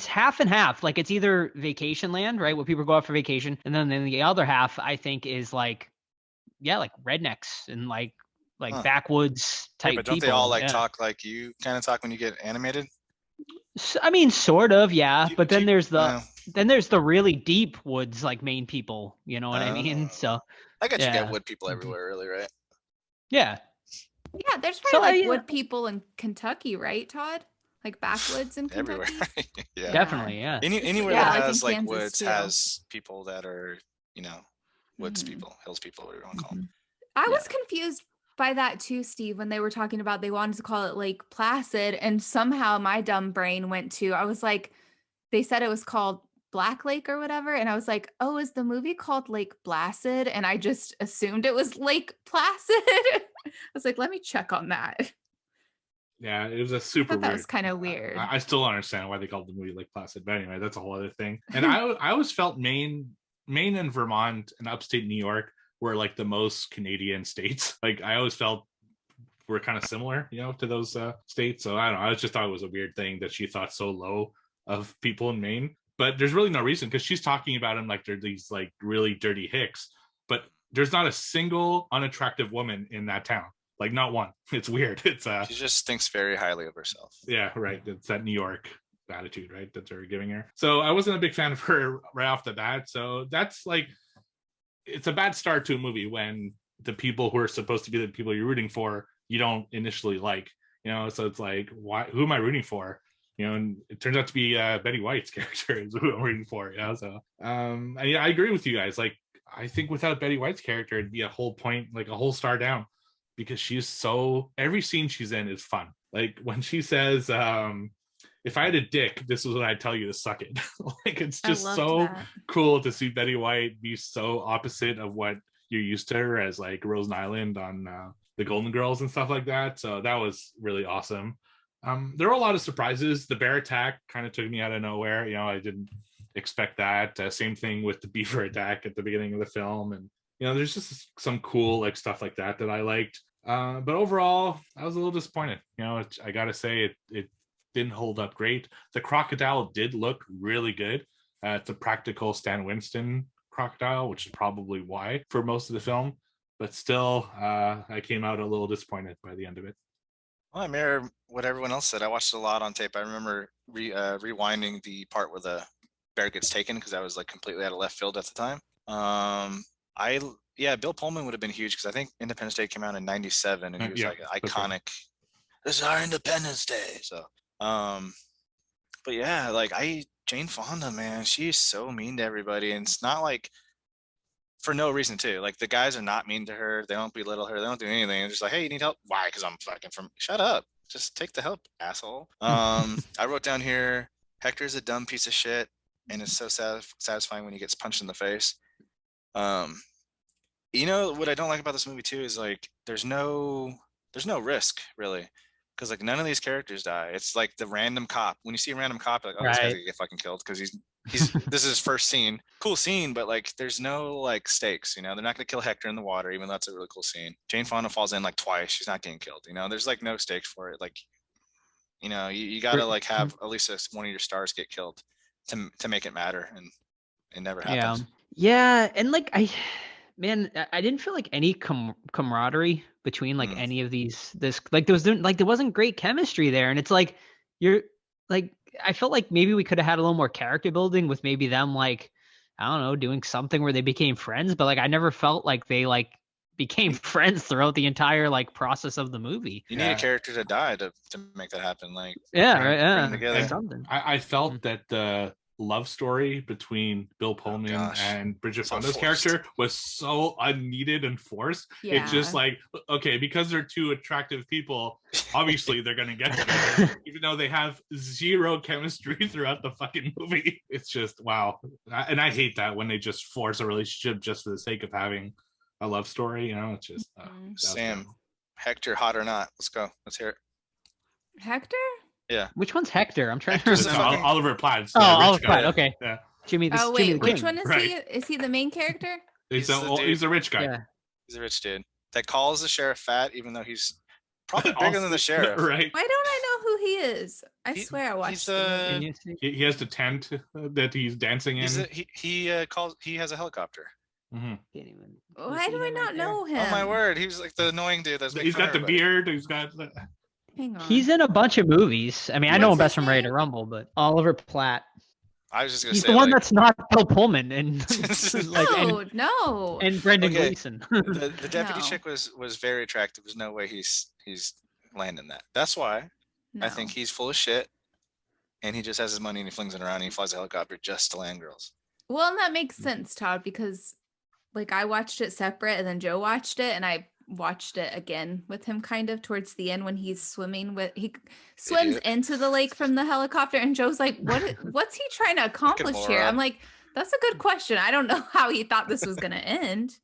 half and half. Like it's either vacation land, right, where people go out for vacation, and then the other half I think is like like rednecks and like Huh. backwoods type Yeah, but don't people. they all like yeah. talk like you kind of talk when you get animated? I mean, sort of, yeah. Do- But do then you- there's the well, then there's the really deep woods like Maine people. You know what I mean? So I guess you yeah. get wood people everywhere, really, right? yeah. Yeah, there's So, probably like yeah. wood people in Kentucky, right, Todd? Like backwoods in Kentucky. Everywhere. Yeah. Definitely, yeah. Anywhere Yeah, that like in has like Kansas, woods too. has people that are, woods Mhm. people, hills people, whatever you want to call them. I Yeah. was confused by that too, Steve, when they were talking about they wanted to call it Lake Placid, and somehow my dumb brain went to, I was like, they said it was called Black Lake or whatever, and I was like, oh, is the movie called Lake Placid? And I just assumed it was Lake Placid. I was like, let me check on that. Yeah, it was a I super thought that weird. was kind of weird. I still don't understand why they called the movie Lake Placid, but anyway, that's a whole other thing. And I always felt Maine and Vermont and upstate New York were like the most Canadian states. Like I always felt we're kind of similar, to those states. So I don't know. I just thought it was a weird thing that she thought so low of people in Maine. But there's really no reason, because she's talking about them like they're these like really dirty hicks. But there's not a single unattractive woman in that town. Like not one. It's weird. It's She just thinks very highly of herself. yeah, right. It's that New York attitude, right, that they're giving her. So I wasn't a big fan of her right off the bat. So that's like, it's a bad start to a movie when the people who are supposed to be the people you're rooting for, you don't initially like, so it's like, who am I rooting for? And it turns out to be Betty White's character is who I'm rooting for. So I agree with you guys. Like, I think without Betty White's character, it'd be a whole point, like a whole star down, because she's every scene she's in is fun. Like when she says, if I had a dick, this is what I'd tell you to suck it. Like it's I just loved so that. cool to see Betty White be so opposite of what you're used to her as, like Rose Nyland on the Golden Girls and stuff like that. So that was really awesome. There were a lot of surprises. The bear attack kind of took me out of nowhere. I didn't expect that. Same thing with the beaver attack at the beginning of the film. And, there's just some cool like stuff like that I liked. But overall, I was a little disappointed. I got to say it didn't hold up great. The crocodile did look really good. It's a practical Stan Winston crocodile, which is probably why for most of the film. But still, I came out a little disappointed by the end of it. Well, I mirror what everyone else said. I watched a lot on tape. I remember rewinding the part where the bear gets taken, because I was like completely out of left field at the time. Bill Pullman would have been huge, because I think Independence Day came out in '97, and he was Yeah, like iconic. This is our Independence Day. So, but yeah, like Jane Fonda, man, she's so mean to everybody, and it's not like for no reason too. Like the guys are not mean to her. They don't belittle her. They don't do anything. They're just like, hey, you need help? Why? Because I'm fucking from. Shut up. Just take the help, asshole. I wrote down here, Hector's a dumb piece of shit, and it's so satisfying when he gets punched in the face. What I don't like about this movie too is like there's no risk really, because like none of these characters die. It's like the random cop. When you see a random cop, you're like, oh, this guy's gonna get fucking killed because he's this is his first scene. Cool scene, but like there's no like stakes. They're not gonna kill Hector in the water, even though that's a really cool scene. Jane Fonda falls in like twice. She's not getting killed. There's like no stakes for it. Like, you gotta like have at least one of your stars get killed. to make it matter, and it never Yeah. happened. Yeah, and like I didn't feel like any camaraderie between like any of this like there wasn't great chemistry there, and it's like you're like I felt like maybe we could have had a little more character building with maybe them like I don't know doing something where they became friends, but like I never felt like they like became friends throughout the entire like process of the movie. You need a character to die to make that happen. Like Yeah, bring right. Yeah, them together. something. I felt that the love story between Bill Pullman and Bridget Fonda's character was so unneeded and forced. Yeah. It's just like, okay, because they're two attractive people, obviously they're gonna get together, even though they have zero chemistry throughout the fucking movie. It's just wow. And I hate that when they just force a relationship just for the sake of having a love story. You know, it's just Sam, Hector, hot or not? Let's go. Let's hear it. Hector? Yeah. Which one's Hector? I'm trying to remember. Oliver Platt. Oliver Platt. Okay. Yeah. Jimmy. Oh wait, Jimmy which King. one is he? Is he the main character? He's a rich guy. Yeah. He's a rich dude that calls the sheriff fat, even though he's probably bigger than the sheriff. Right. Why don't I know who he is? I swear I watched it. He has the tent that he's dancing in. He has a helicopter. Mm-hmm. Why do I not know him? Oh my word, he was like the annoying dude. He's got the beard. He's got. Hang on. He's in a bunch of movies. I mean, I know him best from Ready to Rumble, but Oliver Platt. I was just gonna He's say the one that's not Bill Pullman and no, and Brendan Gleeson. the deputy chick was very attractive. There's no way he's landing that. That's why I think he's full of shit, and he just has his money and he flings it around and he flies a helicopter just to land girls. Well, and that makes sense, Todd, because like I watched it separate and then Joe watched it, and I watched it again with him kind of towards the end when he's swimming he swims into the lake from the helicopter, and Joe's like, what's he trying to accomplish here? I'm like, that's a good question. I don't know how he thought this was gonna end.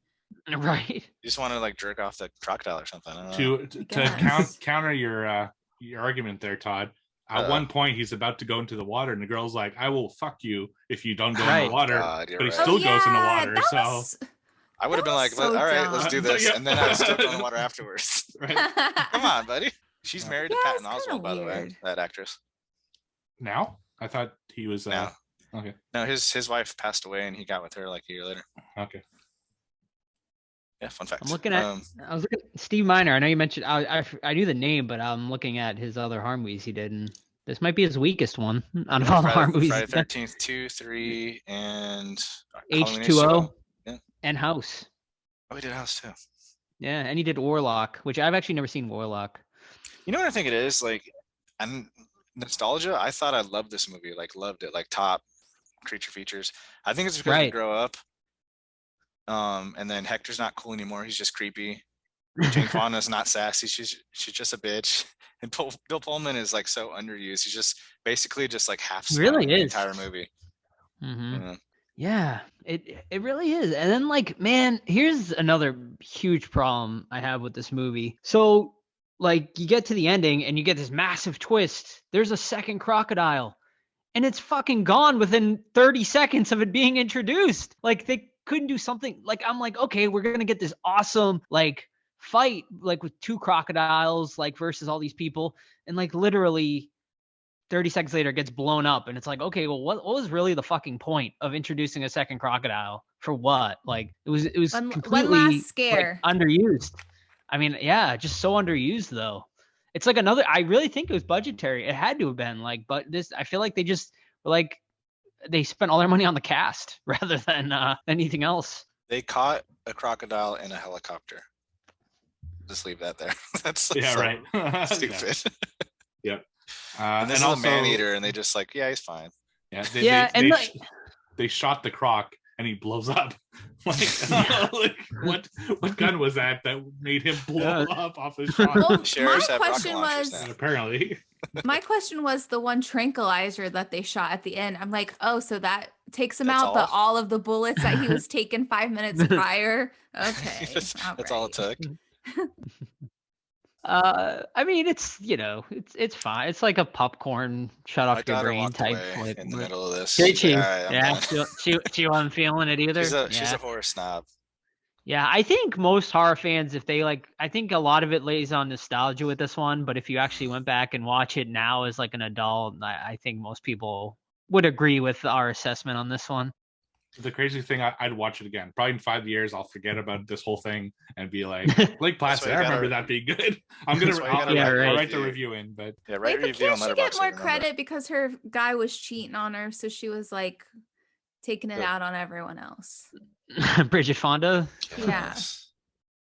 Right. You just want to like jerk off the crocodile or something. I don't know. To counter your argument there, Todd. At one point, he's about to go into the water, and the girl's like, "I will fuck you if you don't go in the water." But he still goes in the water. So I would have been like, all right, let's do this. And then I was still in the water afterwards. Right. Come on, buddy. She's married to Patton Oswalt, by the way, that actress. Now? I thought he was... Now. Okay. No, his wife passed away, and he got with her like a year later. Okay. Yeah, fun fact. I'm looking at... I was looking at Steve Miner. I know you mentioned... I knew the name, but I'm looking at his other horror movies he did, and this might be his weakest one out of all the horror movies. Friday 13th, 2, 3, and... H2O. Yeah. And House. Oh, he did House too. Yeah, and he did Warlock, which I've actually never seen Warlock. You know what I think it is? Like, I'm nostalgia. I thought I loved this movie, like loved it, like top creature features. I think it's because we grow up. And then Hector's not cool anymore. He's just creepy. Jane Fonda's not sassy. She's just a bitch. And Bill Pullman is like so underused. He's just basically just like half really the is entire movie. Mm-hmm. Yeah, it really is. And then like, man, here's another huge problem I have with this movie. So like you get to the ending and you get this massive twist. There's a second crocodile and it's fucking gone within 30 seconds of it being introduced. Like they couldn't do something like, I'm like, okay, we're going to get this awesome like fight, like with two crocodiles, like versus all these people. And like literally 30 seconds later it gets blown up, and it's like, okay, well, what was really the fucking point of introducing a second crocodile for what? Like it was completely one last scare. Like, underused. I mean, yeah, just so underused though. It's like another. I really think it was budgetary. It had to have been like, but this, I feel like they just were like they spent all their money on the cast rather than anything else. They caught a crocodile in a helicopter. Just leave that there. That's right. Stupid. Yep. And this is also a man eater, and they just like, yeah, he's fine. Yeah, they shot the croc and he blows up. Like, what gun was that made him blow up off his shot? Well, my question was apparently. My question was the one tranquilizer that they shot at the end. I'm like, oh, so that takes him out, but all of the bullets that he was taking 5 minutes prior. Okay, that's all it took. I mean, it's it's fine. It's like a popcorn shut off your brain type. Like, in the middle of this, did she? Yeah, she wasn't feeling it either. She's a horror snob. Yeah, I think most horror fans, if they like, I think a lot of it lays on nostalgia with this one. But if you actually went back and watch it now as like an adult, I think most people would agree with our assessment on this one. The crazy thing, I'd watch it again. Probably in 5 years, I'll forget about this whole thing and be like, Lake Placid, I remember that being good. I'll write the review in. But yeah, Wait, but review on can't she get Letterboxd, more I remember. credit because her guy was cheating on her, so she was like taking it out on everyone else? Bridget Fonda. Yeah.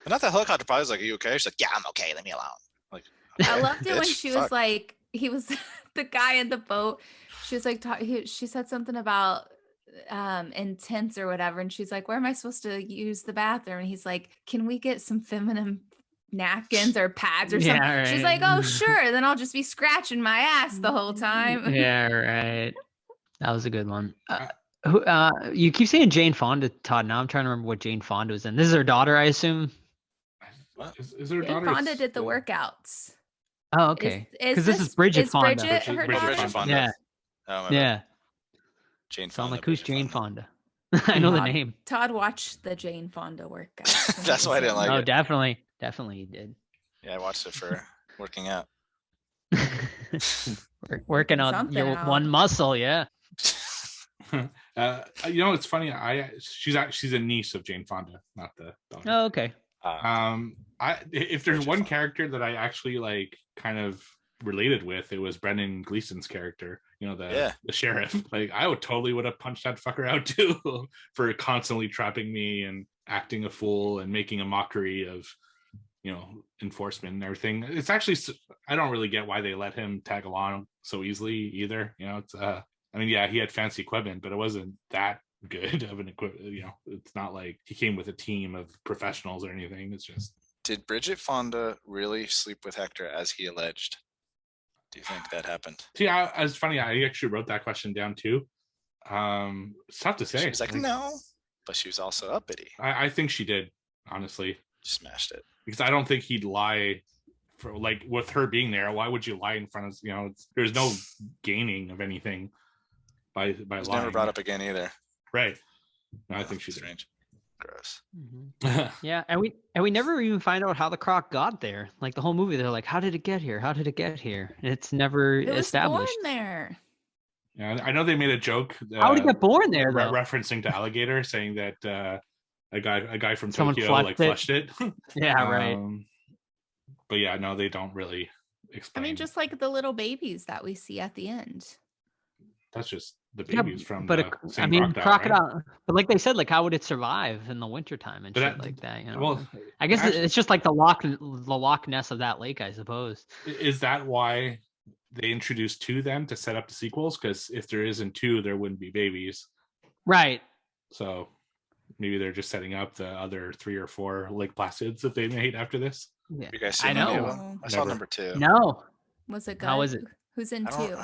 But not that helicopter pilot's like, are you okay? She's like, yeah, I'm okay. Leave me alone. Like, I loved it when bitch, she fuck. was like, he was the guy in the boat. She was like, she said something about intense or whatever, and she's like, where am I supposed to use the bathroom? And he's like, can we get some feminine napkins or pads or something? Right. She's like, oh sure, then I'll just be scratching my ass the whole time. Yeah, right. That was a good one. You keep saying Jane Fonda, Todd. Now I'm trying to remember what Jane Fonda was in. This is her daughter, I assume. What? Is her daughter? Fonda did the workouts. Oh, okay. Is Because this is Bridget Fonda. Bridget her daughter? Bridget Fonda. Yeah. Oh, Yeah. Jane So I'm Fonda. like, who's Bridget Jane Fonda? I know the name. Todd watched the Jane Fonda workout. That's why I didn't like Oh, it. definitely he did. Yeah, I watched it for working out. Working on Something your out. one muscle, yeah. It's funny. She's a niece of Jane Fonda, not the daughter. Oh, okay. If there's one character that I actually like kind of related with, it was Brendan Gleeson's character, the sheriff. Like, I would have punched that fucker out too for constantly trapping me and acting a fool and making a mockery of enforcement and everything. It's actually, I don't really get why they let him tag along so easily either. It's he had fancy equipment, but it wasn't that good of an equipment. It's not like he came with a team of professionals or anything. It's just, did Bridget Fonda really sleep with Hector as he alleged? Do you think that happened? See, it's funny. I actually wrote that question down too. It's tough to say. She was like, no, but she was also uppity. I think she did, honestly. Smashed it. Because I don't think he'd lie for, like, with her being there. Why would you lie in front of, there's no gaining of anything by lying. Never brought up again either. Right. No, I think she's strange. Gross. Mm-hmm. Yeah, and we never even find out how the croc got there. Like, the whole movie, they're like, how did it get here? How did it get here? It's never established. It was born there. Yeah, I know they made a joke. How did it get born there, though? Referencing to Alligator, saying that a guy from Someone Tokyo flushed it. Yeah, right. But yeah, no, they don't really explain. I mean, just like the little babies that we see at the end. That's just the babies from but the same crocodile. Right? But like they said, like, how would it survive in the wintertime and shit like that? Well, I guess it's just like the Loch Ness of that lake, I suppose. Is that why they introduced 2 then to set up the sequels? Because if there isn't 2, there wouldn't be babies. Right. So maybe they're just setting up the other 3 or 4 Lake Placids that they made after this. Yeah. You guys see I know. I saw number 2. No. Was it good? How was it? Who's in 2?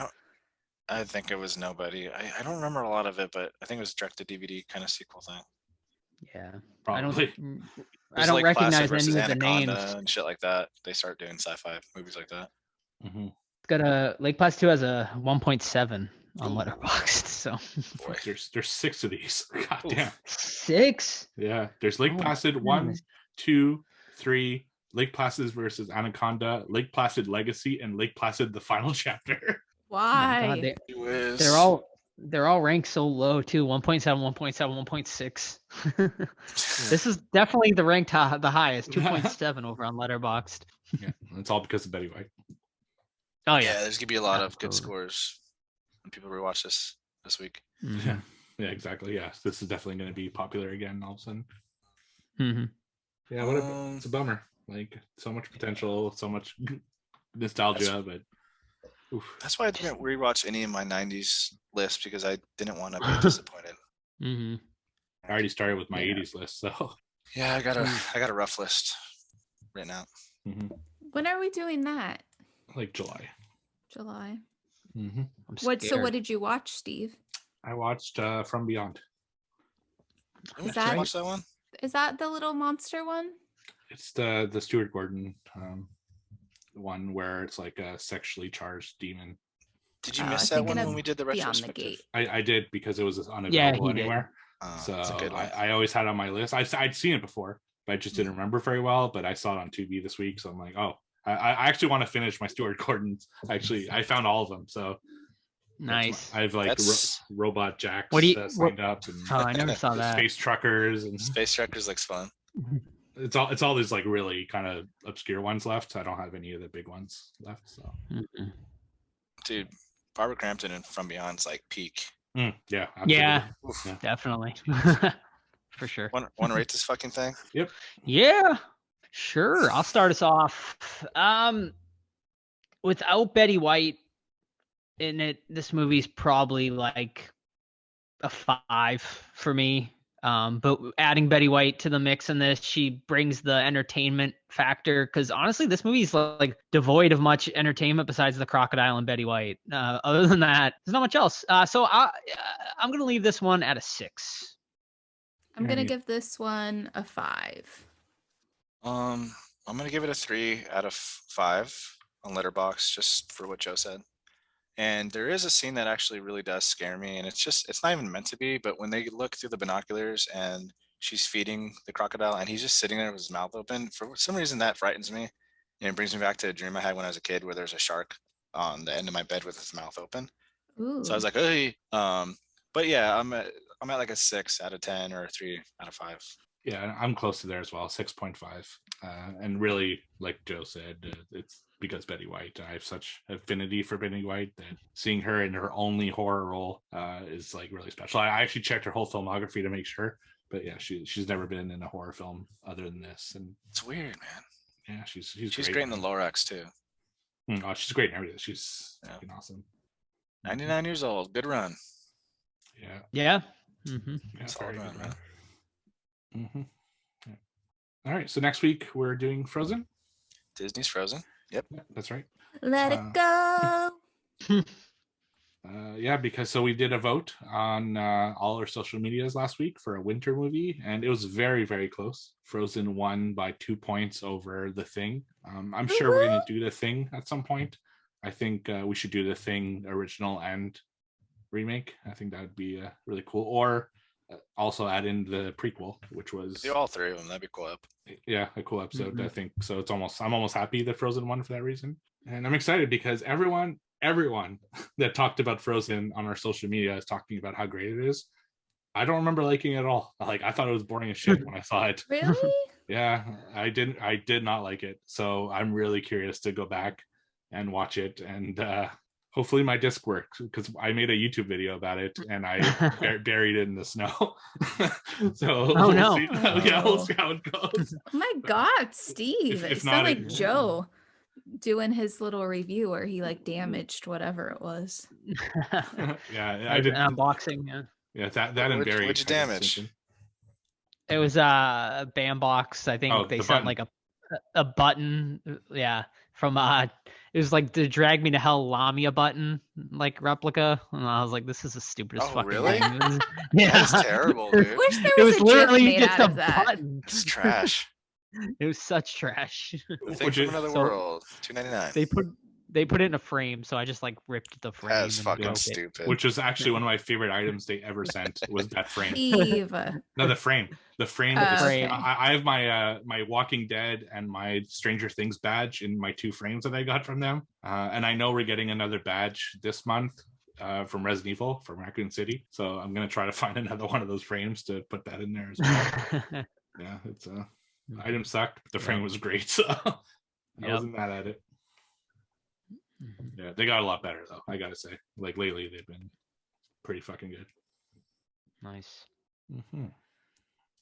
I think it was nobody. I don't remember a lot of it, but I think it was direct to DVD kind of sequel thing. Yeah. Probably. I don't recognize any of the names and shit like that. They start doing sci-fi movies like that. Mm-hmm. It's got a Lake Placid 2 has a 1.7 on Letterboxd. So boy, there's 6 of these. God damn. 6? Yeah. There's Lake Placid 1, 2, 3, Lake Placid versus Anaconda, Lake Placid Legacy, and Lake Placid the Final Chapter. Why? God, they're all ranked so low too. 1.7, 1.7, 1.6. This is definitely the ranked the highest. 2.7 over on Letterboxd. Yeah, it's all because of Betty White. Oh yeah, there's gonna be a lot of good scores when people rewatch this week. Mm-hmm. Yeah, exactly. Yeah, this is definitely going to be popular again all of a sudden. Mm-hmm. Yeah, it's a bummer. Like, so much potential, so much nostalgia, but oof. That's why I didn't rewatch any of my 90s lists, because I didn't want to be disappointed. Mm-hmm. I already started with my 80s list, so yeah, I got a rough list written out. Mm-hmm. When are we doing that? Like July. Mm-hmm. So what did you watch, Steve? I watched From Beyond. Is that watch that one? Is that the little monster one? It's the Stuart Gordon one where it's like a sexually charged demon. Did you miss that one when we did the retrospective? I did, because it was unavailable anywhere. So I always had it on my list. I'd seen it before, but I just didn't remember very well. But I saw it on Tubi this week, so I'm like, oh, I actually want to finish my Stuart Gordons. Actually, I found all of them. So Nice. I have like That's- robot jacks What do you- signed up, and Oh, I never saw that. space truckers, and Space Truckers looks fun. it's all these like really kind of obscure ones left. I don't have any of the big ones left. So Mm-mm. Dude, Barbara Crampton and From Beyond's like peak. yeah, absolutely. Yeah, Oof. definitely. For sure. Want to rate this fucking thing? Yeah, sure. I'll start us off. Without Betty White in it, this movie's probably like a 5 for me. But adding Betty White to the mix in this, she brings the entertainment factor. Because honestly, this movie's like devoid of much entertainment besides the crocodile and Betty White. Other than that, there's not much else. So I'm gonna leave this one at a 6. I'm gonna give this one a 5. I'm gonna give it a 3 out of 5 on Letterboxd, just for what Joe said. And there is a scene that actually really does scare me, and it's not even meant to be, but when they look through the binoculars and she's feeding the crocodile and he's just sitting there with his mouth open, for some reason that frightens me. And it brings me back to a dream I had when I was a kid where there's a shark on the end of my bed with his mouth open. Ooh. So I was like, hey. But yeah, I'm at like a 6 out of 10 or a 3 out of 5. Yeah, I'm close to there as well, 6.5. And really, like Joe said, it's because Betty White. I have such affinity for Betty White that seeing her in her only horror role is like really special. I actually checked her whole filmography to make sure, but yeah, she's never been in a horror film other than this. And It's weird, man. yeah, she's Great in the Lorax too. Oh, she's great in everything. She's Yeah. fucking awesome. 99 years old. Good run. Yeah, Yeah. Mm-hmm. yeah, Solid very run, good man. run. Mhm. Yeah. All right, so next week we're doing Frozen. Disney's Frozen. Yep. Yeah, that's right. Let it go. Yeah, because so we did a vote on all our social medias last week for a winter movie, and it was very, very close. Frozen won by 2 points over The Thing. I'm sure we're going to do The Thing at some point. I think we should do The Thing original and remake. I think that would be really cool. Or also add in the prequel, which was Do all 3 of them. That'd be cool. yeah, a cool episode. Mhm. I think so. I'm almost happy that Frozen won for that reason, and I'm excited because everyone that talked about Frozen on our social media is talking about how great it is. I don't remember liking it at all. Like, I thought it was boring as shit when I saw it. Really? Yeah, I did not like it. So I'm really curious to go back and watch it, and hopefully my disc works, because I made a YouTube video about it and I buried it in the snow. So Oh, no. see, yeah, we'll see how it goes. Oh my God, Steve. If It not, sounded like it- Joe doing his little review where he like damaged whatever it was. Yeah, I did. Unboxing. Yeah. Yeah, that and What'd buried. you damage? It was a band box. I think Oh, they the sent button. like a button. Yeah, from it was like the Drag Me to Hell Lamia button, like replica. And I was like, this is the stupidest Oh, fucking really? thing. It was- That's yeah, terrible, dude. Wish there it was was a literally GIF made just out a of that. button. It's trash. It was such trash. The Thing Which from is- Another so- World. $2.99. They put it in a frame, so I just like ripped the frame. That's and fucking broke it. stupid. Which was actually one of my favorite items they ever sent, was that frame. Steve. No, the frame. The frame. Oh, is, okay. I have my my Walking Dead and my Stranger Things badge in my 2 frames that I got from them. And I know we're getting another badge this month from Resident Evil, from Raccoon City. So I'm gonna try to find another one of those frames to put that in there as well. Yeah, it's item sucked, but the frame was great. So I Yep. wasn't mad at it. Yeah, they got a lot better though, I gotta say. Like lately, they've been pretty fucking good. Nice. Mm-hmm.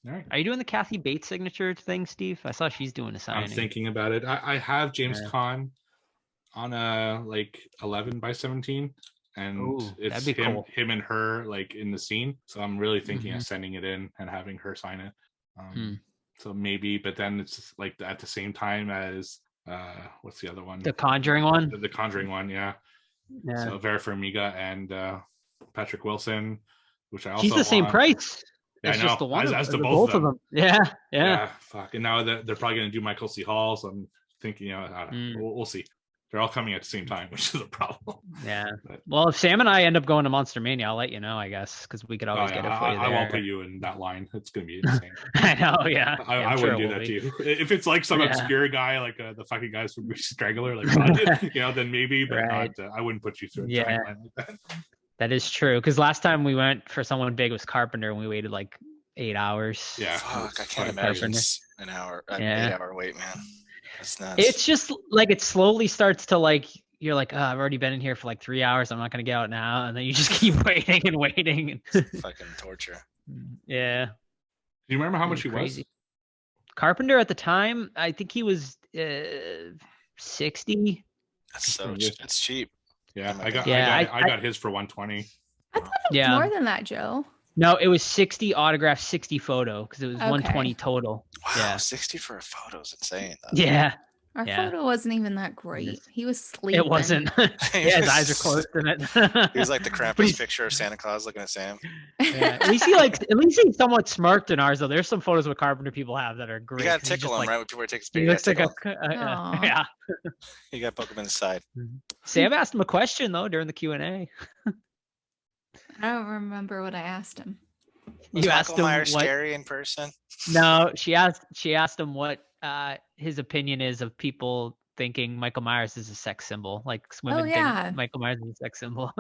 All right. Are you doing the Kathy Bates signature thing, Steve? I saw she's doing a signing. I'm thinking about it. I have James Yeah. Caan on a like 11 by 17, and Ooh, it's that'd be him, cool. him and her like in the scene. So I'm really thinking Mhm. of sending it in and having her sign it. Hmm. So maybe, but then it's like at the same time as what's the other one? The Conjuring one. The Conjuring one, yeah. Yeah. So Vera Farmiga and Patrick Wilson, which I also She's the same want. price. Yeah, It's I know. just the one As of, to the both of them. Yeah, yeah. Fuck. And now they're probably gonna do Michael C. Hall, so I'm thinking, I don't know. Mm. We'll see. They're all coming at the same time, which is a problem. Yeah. But- Well, if Sam and I end up going to Monster Mania, I'll let you know, I guess, because we could always get it for you I won't there. put you in that line. It's gonna be insane. I know, yeah. I wouldn't do that to you. If it's like some obscure guy, like the fucking guys from Strangler, like then maybe, but not. I wouldn't put you through a giant line like that. That is true. Because last time we went for someone big was Carpenter, and we waited like 8 hours. Yeah. Fuck, I can't imagine an 8-hour wait, man. That's nuts. It's just like it slowly starts to like you're like, oh, I've already been in here for like 3 hours. I'm not gonna get out now, and then you just keep waiting and waiting. Fucking torture. Yeah. Do you remember how much he was? Carpenter at the time, I think he was 60. It's cheap. Yeah, I got his for 120. I thought it was more than that, Joe. No, it was 60 autograph, 60 photo because it was 120 total. Wow, yeah. 60 for a photo is insane. Yeah. Our photo wasn't even that great. He was sleeping. It wasn't. Yeah, his eyes are closed in it. He was like the Krampus picture of Santa Claus looking at Sam. Yeah. At least he somewhat smirked in ours though. There's some photos with Carpenter people have that are great. You gotta tickle him, right? When people are taking He looks like yeah. You gotta poke him in the side. Sam asked him a question though during the Q&A. I don't remember what I asked him. You asked him what scary in person? No, she asked him what his opinion is of people thinking Michael Myers is a sex symbol. Like women think Michael Myers is a sex symbol.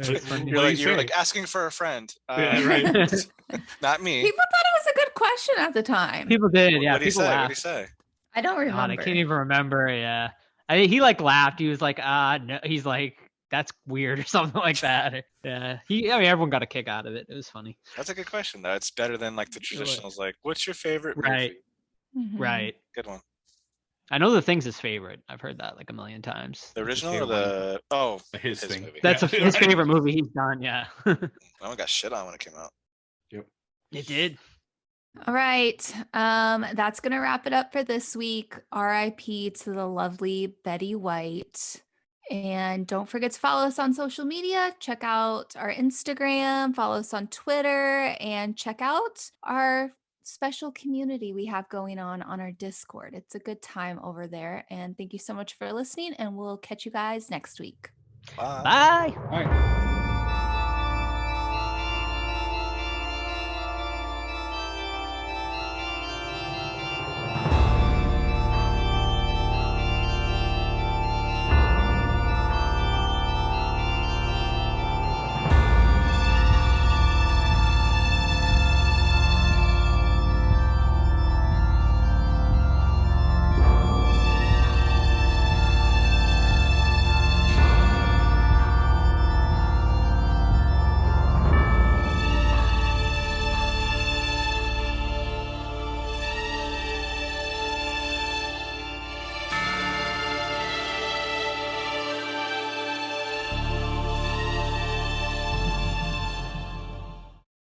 You're like asking for a friend. Right. Not me. People thought it was a good question at the time. People did, yeah. What did he say? I don't remember. God, I can't even remember. Yeah, he like laughed. He was like, no. He's like, that's weird or something like that. Yeah. Everyone got a kick out of it. It was funny. That's a good question though. It's better than like the traditionals. Like, what's your favorite movie? Right. Mm-hmm. Right. Good one. I know The Thing's his favorite. I've heard that like a million times. The original or his thing. Movie. That's his favorite movie he's done. Yeah. I got shit on when it came out. Yep. It did. All right. That's gonna wrap it up for this week. R.I.P. to the lovely Betty White. And don't forget to follow us on social media. Check out our Instagram, follow us on Twitter, and check out our special community we have going on our Discord. It's a good time over there. And thank you so much for listening, and we'll catch you guys next week. Bye. Bye.